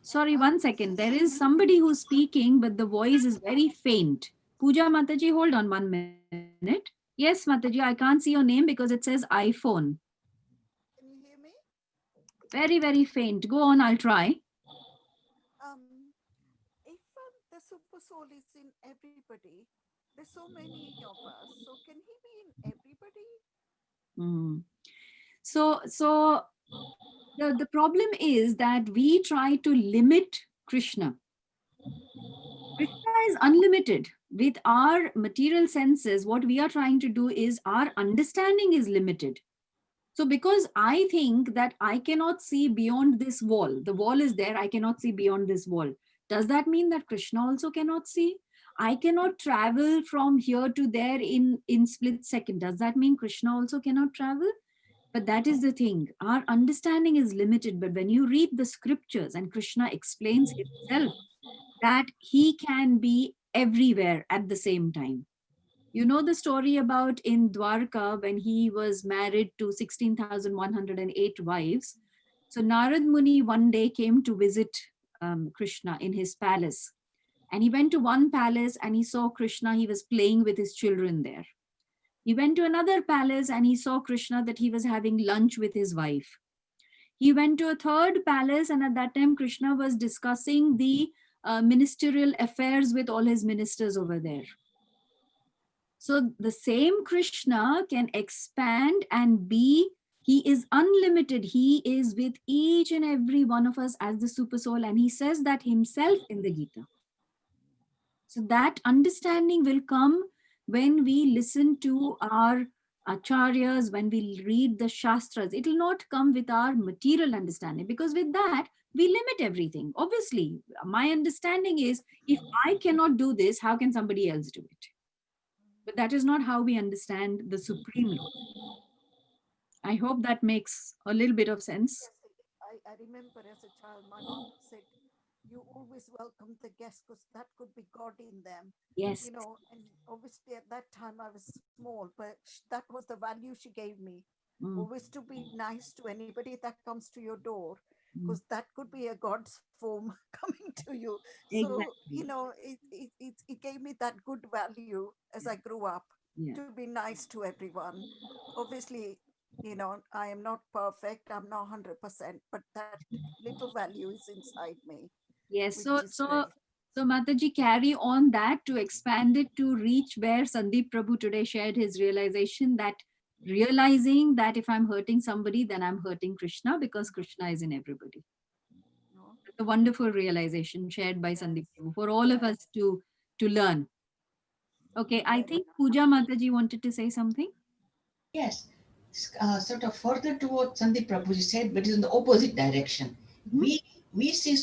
Sorry, one second. There is somebody who's speaking, but the voice is very faint. Pooja Mataji, hold on 1 minute. Yes, Mataji, I can't see your name because it says iPhone. Can you hear me? Very, very faint. Go on, I'll try. If the super soul is in everybody, there's so many of us. So can he be in everybody? So the problem is that we try to limit Krishna. Krishna is unlimited. With our material senses, what we are trying to do is our understanding is limited. So because I think that I cannot see beyond this wall, the wall is there, I cannot see beyond this wall. Does that mean that Krishna also cannot see? I cannot travel from here to there in split second. Does that mean Krishna also cannot travel? But that is the thing. Our understanding is limited. But when you read the scriptures and Krishna explains himself that he can be everywhere at the same time. You know the story about in Dwarka when he was married to 16,108 wives. So Narad Muni one day came to visit Krishna in his palace. And he went to one palace and he saw Krishna, he was playing with his children there. He went to another palace and he saw Krishna that he was having lunch with his wife. He went to a third palace and at that time Krishna was discussing the ministerial affairs with all his ministers over there. So the same Krishna can expand and be, he is unlimited. He is with each and every one of us as the super soul. And he says that himself in the Gita. So that understanding will come when we listen to our acharyas, when we read the shastras. It will not come with our material understanding, because with that, we limit everything. Obviously, my understanding is if I cannot do this, how can somebody else do it? But that is not how we understand the Supreme Lord. I hope that makes a little bit of sense. Yes, I remember as a child, my mom said, you always welcome the guests because that could be God in them. Yes. You know, and obviously at that time I was small, but that was the value she gave me. Always to be nice to anybody that comes to your door, because that could be a God's form coming to you. So, Exactly. you know, it gave me that good value as I grew up to be nice to everyone. Obviously, you know, I am not perfect, I'm not 100%, but that little value is inside me. Yes, so Mataji, carry on that to expand it to reach where Sandeep Prabhu today shared his realization, that realizing that if I'm hurting somebody, then I'm hurting Krishna, because Krishna is in everybody. It's a wonderful realization shared by Sandeep Prabhu for all of us to learn. Okay, I think Pooja Mataji wanted to say something. Yes, sort of further to what Sandeep Prabhuji said, but it's in the opposite direction. We see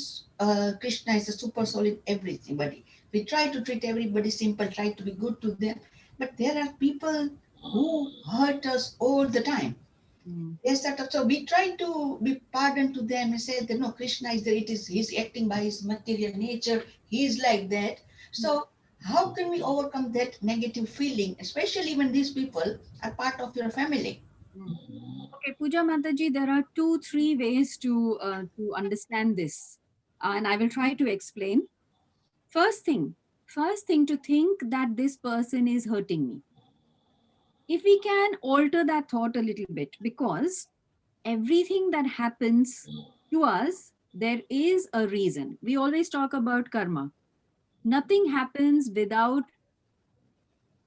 Krishna as a super soul in everything, but we try to treat everybody simple, try to be good to them, but there are people who hurt us all the time. Yes, so we try to be pardoned to them and say that no, Krishna is there, he's acting by his material nature, he is like that. So how can we overcome that negative feeling, especially when these people are part of your family? Okay, Pooja Mataji, there are 2-3 ways to understand this, and I will try to explain. First thing to think that this person is hurting me. If we can alter that thought a little bit, because everything that happens to us, there is a reason. We always talk about karma. Nothing happens without,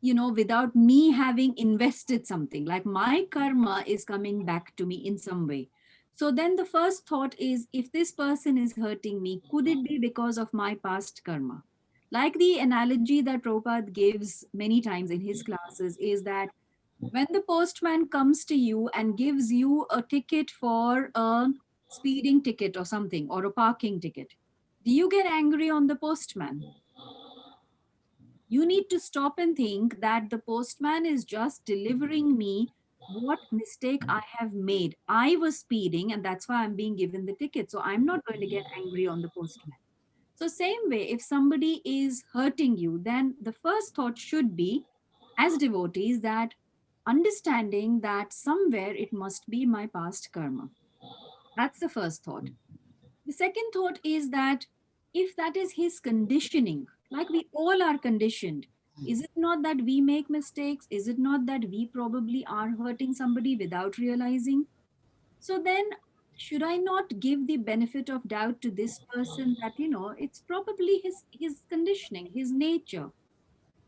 without me having invested something. Like my karma is coming back to me in some way. So then the first thought is, if this person is hurting me, could it be because of my past karma? Like the analogy that Prabhupada gives many times in his classes is that when the postman comes to you and gives you a ticket for a speeding ticket or something, or a parking ticket, do you get angry on the postman? You need to stop and think that the postman is just delivering me what mistake I have made. I was speeding and that's why I'm being given the ticket. So I'm not going to get angry on the postman. So same way, if somebody is hurting you, then the first thought should be, as devotees, that understanding that somewhere it must be my past karma. That's the first thought. The second thought is that if that is his conditioning, like we all are conditioned, is it not that we make mistakes? Is it not that we probably are hurting somebody without realizing? So then, should I not give the benefit of doubt to this person that, it's probably his conditioning, his nature.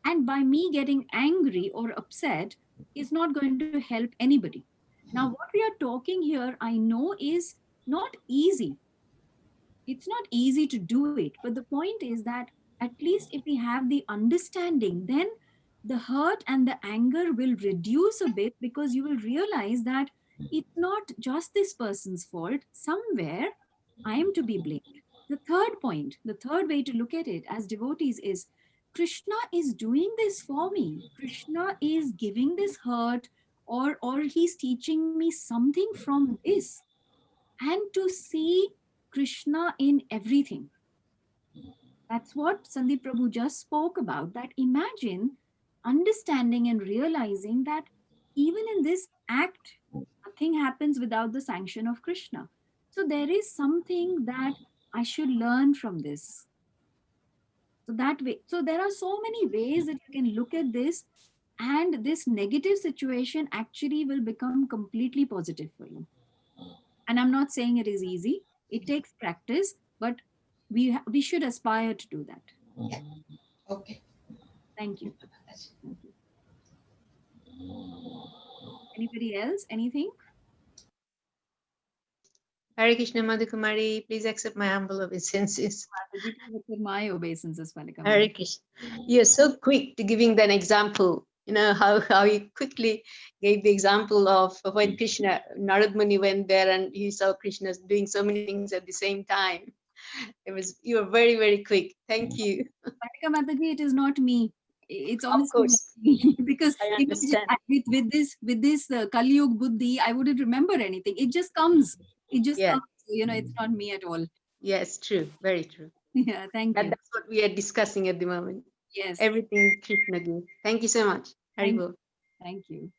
And by me getting angry or upset is not going to help anybody. Now, what we are talking here, I know, is not easy. It's not easy to do it, but the point is that at least if we have the understanding, then the hurt and the anger will reduce a bit, because you will realize that it's not just this person's fault. Somewhere I am to be blamed. The third point, the third way to look at it as devotees is, Krishna is doing this for me. Krishna is giving this hurt, or he's teaching me something from this. And to see Krishna in everything. That's what Sandeep Prabhu just spoke about. That imagine understanding and realizing that even in this act, nothing happens without the sanction of Krishna. So there is something that I should learn from this. So that way, so there are so many ways that you can look at this, and this negative situation actually will become completely positive for you. And I'm not saying it is easy. It takes practice, but we should aspire to do that. Yeah. Okay. Thank you. Thank you. Anybody else? Anything? Hare Krishna, Madhu Kumari, please accept my humble obeisances. My obeisances, Malika. Hare Krishna. You're so quick to giving that example. You know how you quickly gave the example of when Krishna, Narad Muni went there and he saw Krishna doing so many things at the same time. You were very, very quick. Thank you. Malika Mataji, it is not me. It's Of honestly course. me. Because I understand. with this Kali Yuga Buddhi, I wouldn't remember anything. It just comes. It just Yeah. comes. It's not me at all. Yes, true. Very true. Yeah, thank you. That's what we are discussing at the moment. Yes. Everything Krishna gives. Thank you so much. Haribol. Thank you.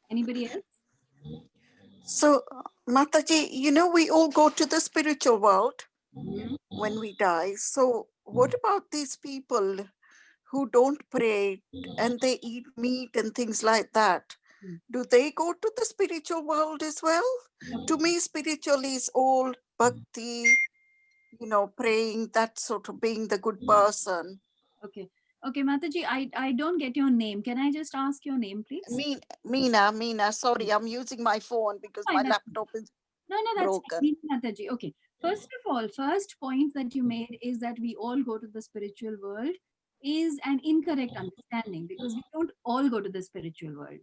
Anybody else? So, Mataji, we all go to the spiritual world when we die. So, what about these people who don't pray and they eat meat and things like that? Do they go to the spiritual world as well? To me, spiritual is all bhakti, praying, that sort of being the good person. Okay, Mataji, I don't get your name. Can I just ask your name, please? Meena. Sorry, I'm using my phone because my laptop is that's broken. fine. Mataji. Okay. First of all, first point that you made is that we all go to the spiritual world is an incorrect understanding, because we don't all go to the spiritual world.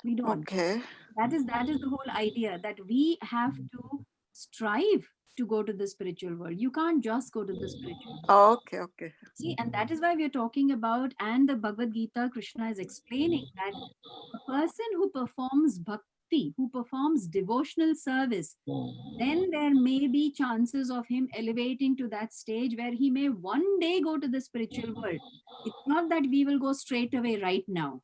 We don't. Okay. That is the whole idea, that we have to strive to go to the spiritual world. You can't just go to the spiritual world. Okay, okay. See, and that is why we are talking about, and the Bhagavad Gita, Krishna is explaining that a person who performs bhakti, who performs devotional service, then there may be chances of him elevating to that stage where he may one day go to the spiritual world. It's not that we will go straight away right now.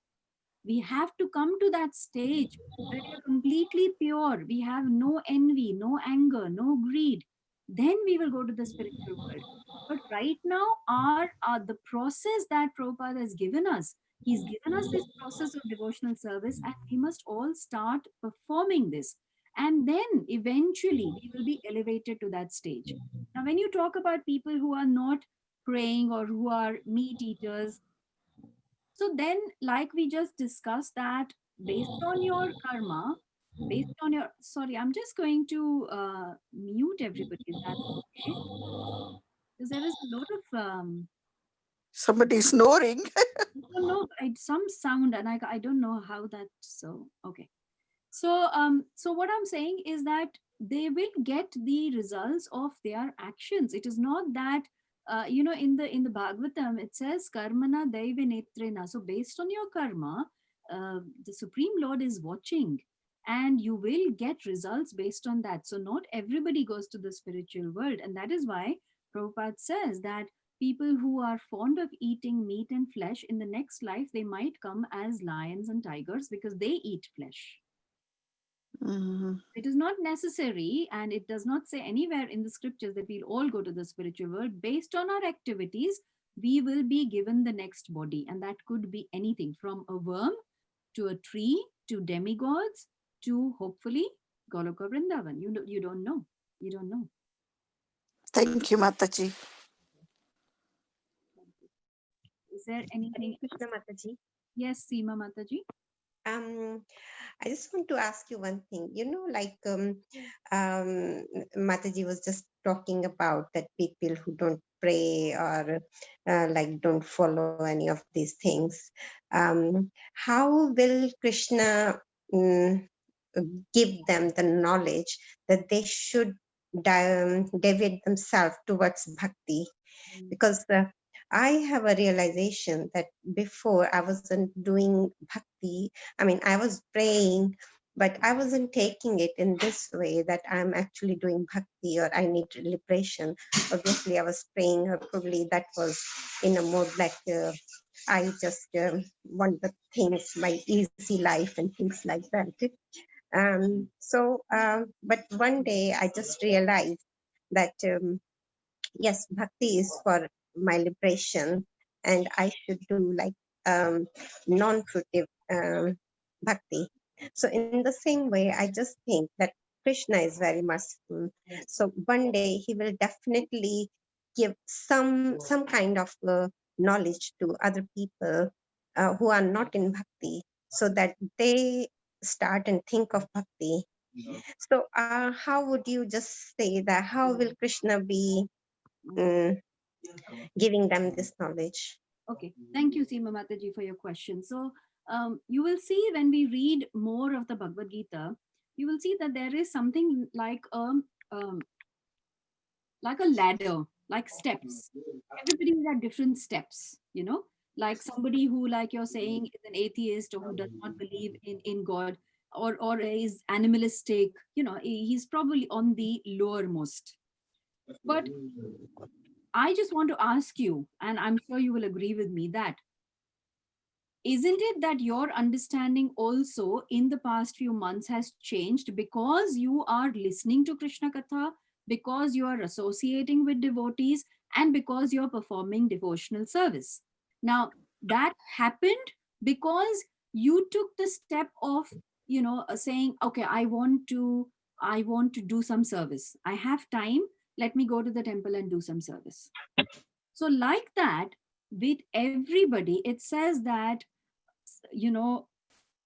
We have to come to that stage where we are completely pure. We have no envy, no anger, no greed. Then we will go to the spiritual world. But right now, the process that Prabhupada has given us, he's given us this process of devotional service, and we must all start performing this. And then eventually we will be elevated to that stage. Now, when you talk about people who are not praying or who are meat eaters, so then, like we just discussed, that based on your karma, based on your, sorry, I'm just going to mute everybody. Is that okay? Because there is a lot of, Somebody snoring. I don't know, some sound, and I don't know how that, so, okay. So what I'm saying is that they will get the results of their actions. It is not that, in the Bhagavatam it says karmana daiva netrena. So based on your karma, the Supreme Lord is watching, and you will get results based on that. So not everybody goes to the spiritual world, and that is why Prabhupada says that people who are fond of eating meat and flesh, in the next life they might come as lions and tigers because they eat flesh. Mhm. It is not necessary, and it does not say anywhere in the scriptures that we'll all go to the spiritual world. Based on our activities, we will be given the next body, and that could be anything from a worm to a tree to demigods to hopefully Goloka Vrindavan. You don't know. You don't know. Thank you, Mataji. Is there anything Krishna else? Mataji. Yes, Seema Mataji. I just want to ask you one thing. Mataji was just talking about that people who don't pray or don't follow any of these things. How will Krishna give them the knowledge that they should deviate themselves towards bhakti? Because I have a realization that before I wasn't doing bhakti. I mean, I was praying, but I wasn't taking it in this way that I'm actually doing bhakti or I need liberation. Obviously, I was praying, or probably that was in a mode I just want the things, my easy life and things like that. But one day I just realized that yes, bhakti is for my liberation, and I should do non-fruitive bhakti. So in the same way, I just think that Krishna is very merciful. So one day he will definitely give some kind of knowledge to other people who are not in bhakti, so that they start and think of bhakti. So how would you just say that? How will Krishna be giving them this knowledge? Okay, thank you, Seema Mataji, for your question. So you will see when we read more of the Bhagavad Gita, you will see that there is something like a ladder, like steps. Everybody is at different steps, like somebody who, like you're saying, is an atheist or who does not believe in God, or is animalistic, he's probably on the lowermost. But I just want to ask you, and I'm sure you will agree with me, that isn't it that your understanding also in the past few months has changed because you are listening to Krishna Katha, because you are associating with devotees, and because you're performing devotional service? Now, that happened because you took the step of, saying, okay, I want to do some service. I have time. Let me go to the temple and do some service. So like that, with everybody, it says that,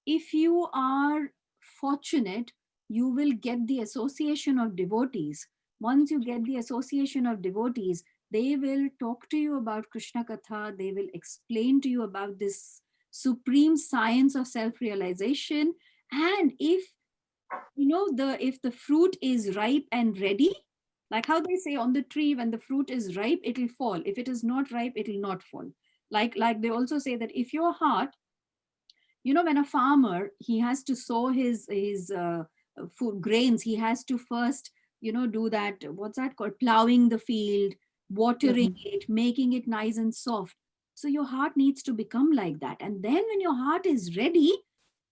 if you are fortunate, you will get the association of devotees. once you get the association of devotees, they will talk to you about Krishna Katha, they will explain to you about this supreme science of self-realization. And if if the fruit is ripe and ready, like how they say on the tree, when the fruit is ripe, it'll fall. If it is not ripe, it'll not fall. Like they also say that if your heart, when a farmer, he has to sow his food grains, he has to first do that, what's that called, plowing the field, watering it, making it nice and soft. So your heart needs to become like that. And then when your heart is ready,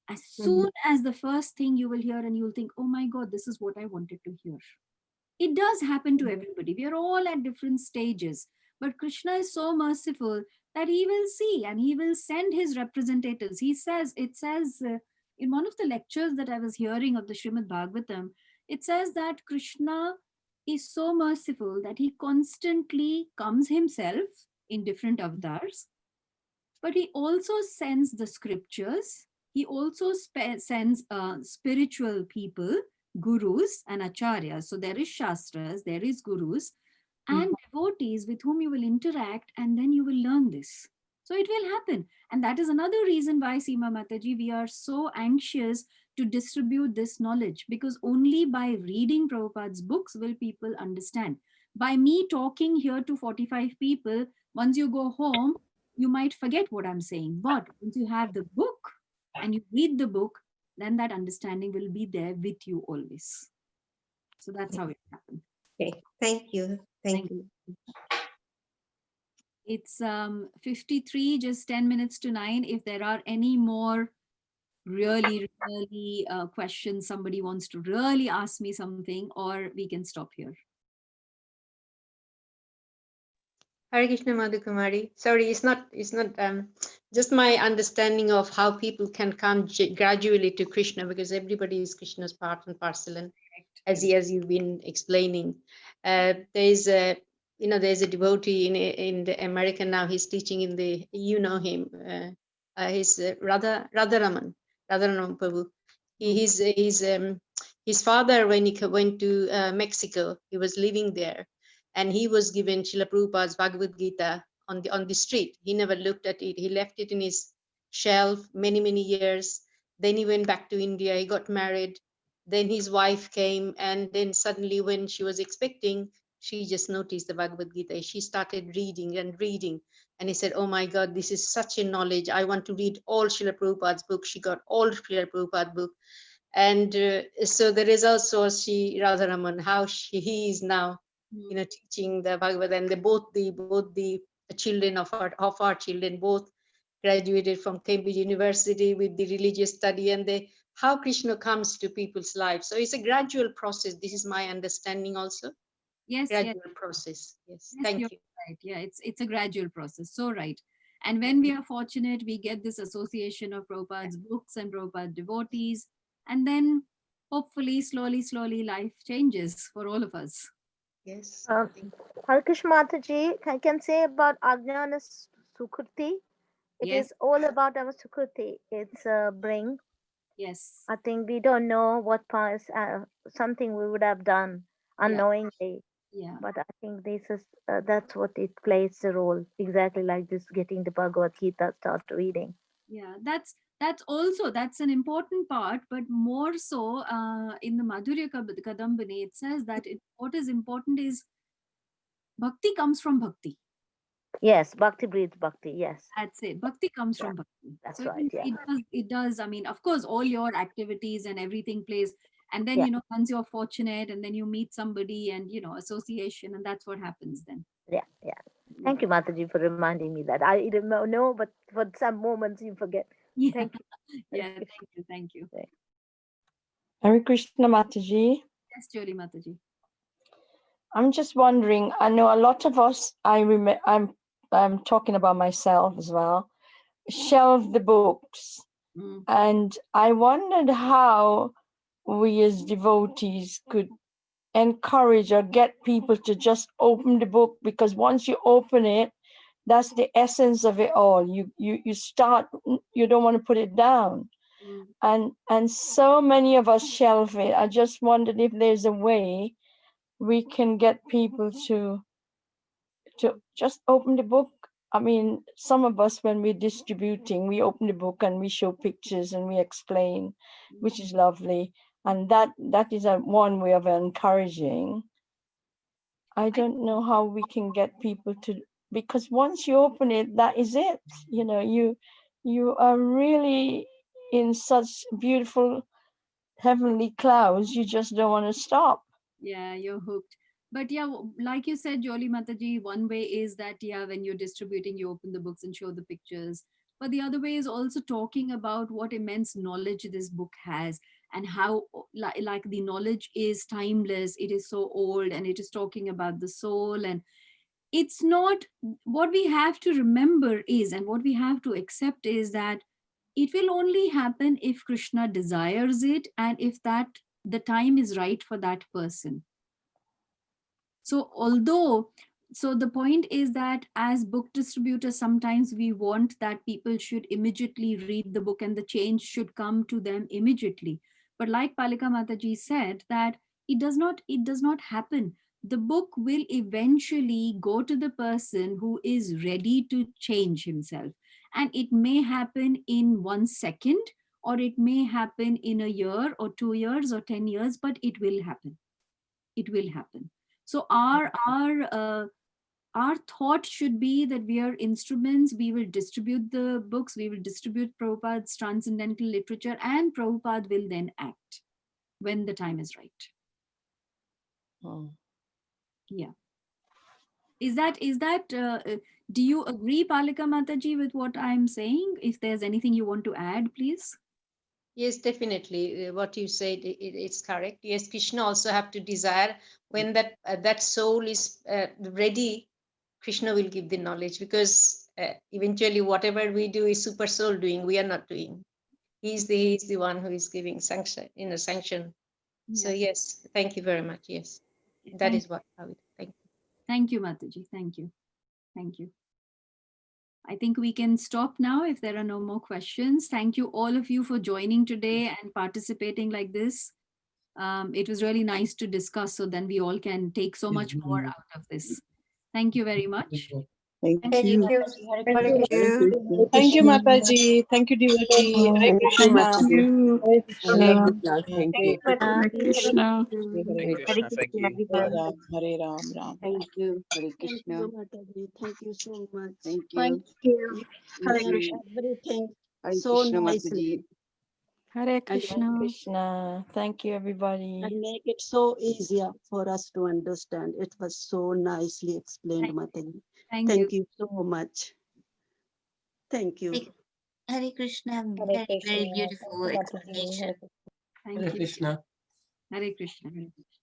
as soon as the first thing you will hear, and you'll think, oh my God, this is what I wanted to hear. It does happen to everybody. We are all at different stages. But Krishna is so merciful that he will see and he will send his representatives. It says in one of the lectures that I was hearing of the Srimad Bhagavatam, it says that Krishna is so merciful that he constantly comes himself in different avatars, but he also sends the scriptures. He also sends spiritual people, gurus and acharyas. So there is shastras, there is gurus and devotees with whom you will interact, and then you will learn this. So it will happen. And that is another reason why, Seema Mataji, we are so anxious to distribute this knowledge, because only by reading Prabhupada's books will people understand. By me talking here to 45 people, once you go home, you might forget what I'm saying. But once you have the book and you read the book, then that understanding will be there with you always. So that's how it happens. Okay, thank you. Thank you. It's 53, just 10 minutes to 9. If there are any more really questions, somebody wants to really ask me something, or we can stop here. Hare Krishna, Madhu Kumari. Sorry, it's not just my understanding of how people can come gradually to Krishna, because everybody is Krishna's part and parcel, and as you've been explaining, there's a devotee in the America now. He's teaching in the, him, he's Radharaman Prabhu. His father, when he went to Mexico, he was living there, and he was given Srila Prabhupada's Bhagavad Gita on the street. He never looked at it. He left it in his shelf many years. Then he went back to India. He got married. Then his wife came, and then suddenly when she was expecting, she just noticed the Bhagavad Gita. She started reading, and he said, oh my God, this is such a knowledge. I want to read all Srila Prabhupada's book. She got all Srila Prabhupada's book. And so there is also Radharaman, how he is now, teaching the Bhagavad, and both the children of our children both graduated from Cambridge University with the religious study, and how Krishna comes to people's lives. So it's a gradual process. This is my understanding also. Yes, gradual process. Yes, thank you. Right. Yeah, it's a gradual process. So right. And when we are fortunate, we get this association of Prabhupada's books and Prabhupada devotees, and then hopefully slowly life changes for all of us. Yes. Hare Krishna Mataji, I can say about Ajnana Sukriti. It is all about our Sukriti. It's bring. Yes. I think we don't know what past, something we would have done unknowingly. Yeah. But I think this is that's what it plays the role, exactly like this, getting the Bhagavad Gita, start reading. Yeah, that's an important part, but more so in the Madhurya Kadambini, it says that what is important is bhakti comes from bhakti. Yes, bhakti breeds bhakti. Yes, that's it. Bhakti comes from bhakti. That's so right. It does. I mean, of course, all your activities and everything plays. And then once you're fortunate, and then you meet somebody, and association, and that's what happens then. Yeah. Thank you, Mataji, for reminding me that. I didn't know, but for some moments you forget. Yeah. Thank you. Thank you. Hare Krishna Mataji. Yes, Jyoti Mataji. I'm just wondering, I know a lot of us, I'm talking about myself as well, shelve the books. And I wondered how we as devotees could encourage or get people to just open the book, because once you open it, that's the essence of it all. You start, you don't want to put it down. And so many of us shelve it. I just wondered if there's a way we can get people to just open the book. I mean, some of us, when we're distributing, we open the book and we show pictures and we explain, which is lovely. And that is one way of encouraging. I don't know how we can get people to, because once you open it, that is it. You know, you are really in such beautiful heavenly clouds, you just don't want to stop. Yeah, you're hooked. But yeah, like you said, Jolly Mataji, one way is that, yeah, when you're distributing, you open the books and show the pictures. But the other way is also talking about what immense knowledge this book has, and how like the knowledge is timeless. It is so old, and it is talking about the soul. And it's not, what we have to remember is, and what we have to accept is that it will only happen if Krishna desires it, and if that the time is right for that person. So the point is that as book distributors, sometimes we want that people should immediately read the book and the change should come to them immediately. But like Palika Mataji said, that it does not happen. The book will eventually go to the person who is ready to change himself. And it may happen in 1 second, or it may happen in a year or 2 years or 10 years, but it will happen. It will happen. So our thought should be that we are instruments. We will distribute the books. We will distribute Prabhupada's transcendental literature, and Prabhupada will then act when the time is right. Yeah. Is that? Do you agree, Palika Mataji, with what I'm saying? If there's anything you want to add, please. Yes, definitely. What you said, it's correct. Yes, Krishna also have to desire. When that soul is ready, Krishna will give the knowledge, because eventually whatever we do is super soul doing. We are not doing. He's the one who is giving sanction. Sanction. Yeah. So yes, thank you very much. Yes, that is what I would. Thank you. Thank you, Mataji. Thank you. Thank you. I think we can stop now if there are no more questions. Thank you, all of you, for joining today and participating like this. It was really nice to discuss, so then we all can take so much more out of this. Thank you very much. Thank Thank you. you. Thank you. Thank you, Mataji. Thank you, devotee. Hare Krishna. Thank you. Hare Krishna. Thank Hare you, Mataji. Hare Krishna. Hare Hare Krishna. Krishna, Hare everyone. Ram, Hare Ram, Ram. Thank you. Hare Thank Krishna. you, Mataji. Thank you so much. Thank Thank you. you. You Hare done Krishna. everything Hare so Krishna, nicely Mataji. Hare and Krishna. Krishna. Thank you, everybody. make it so easier for us to understand. It was so nicely explained, Mataji. Thank you. You so much. Thank you. Hare Krishna, Hare very, very Krishna. beautiful Thank you, Mataji. explanation. Hare Krishna. Thank Hare you. Krishna. Hare Krishna. Hare Krishna.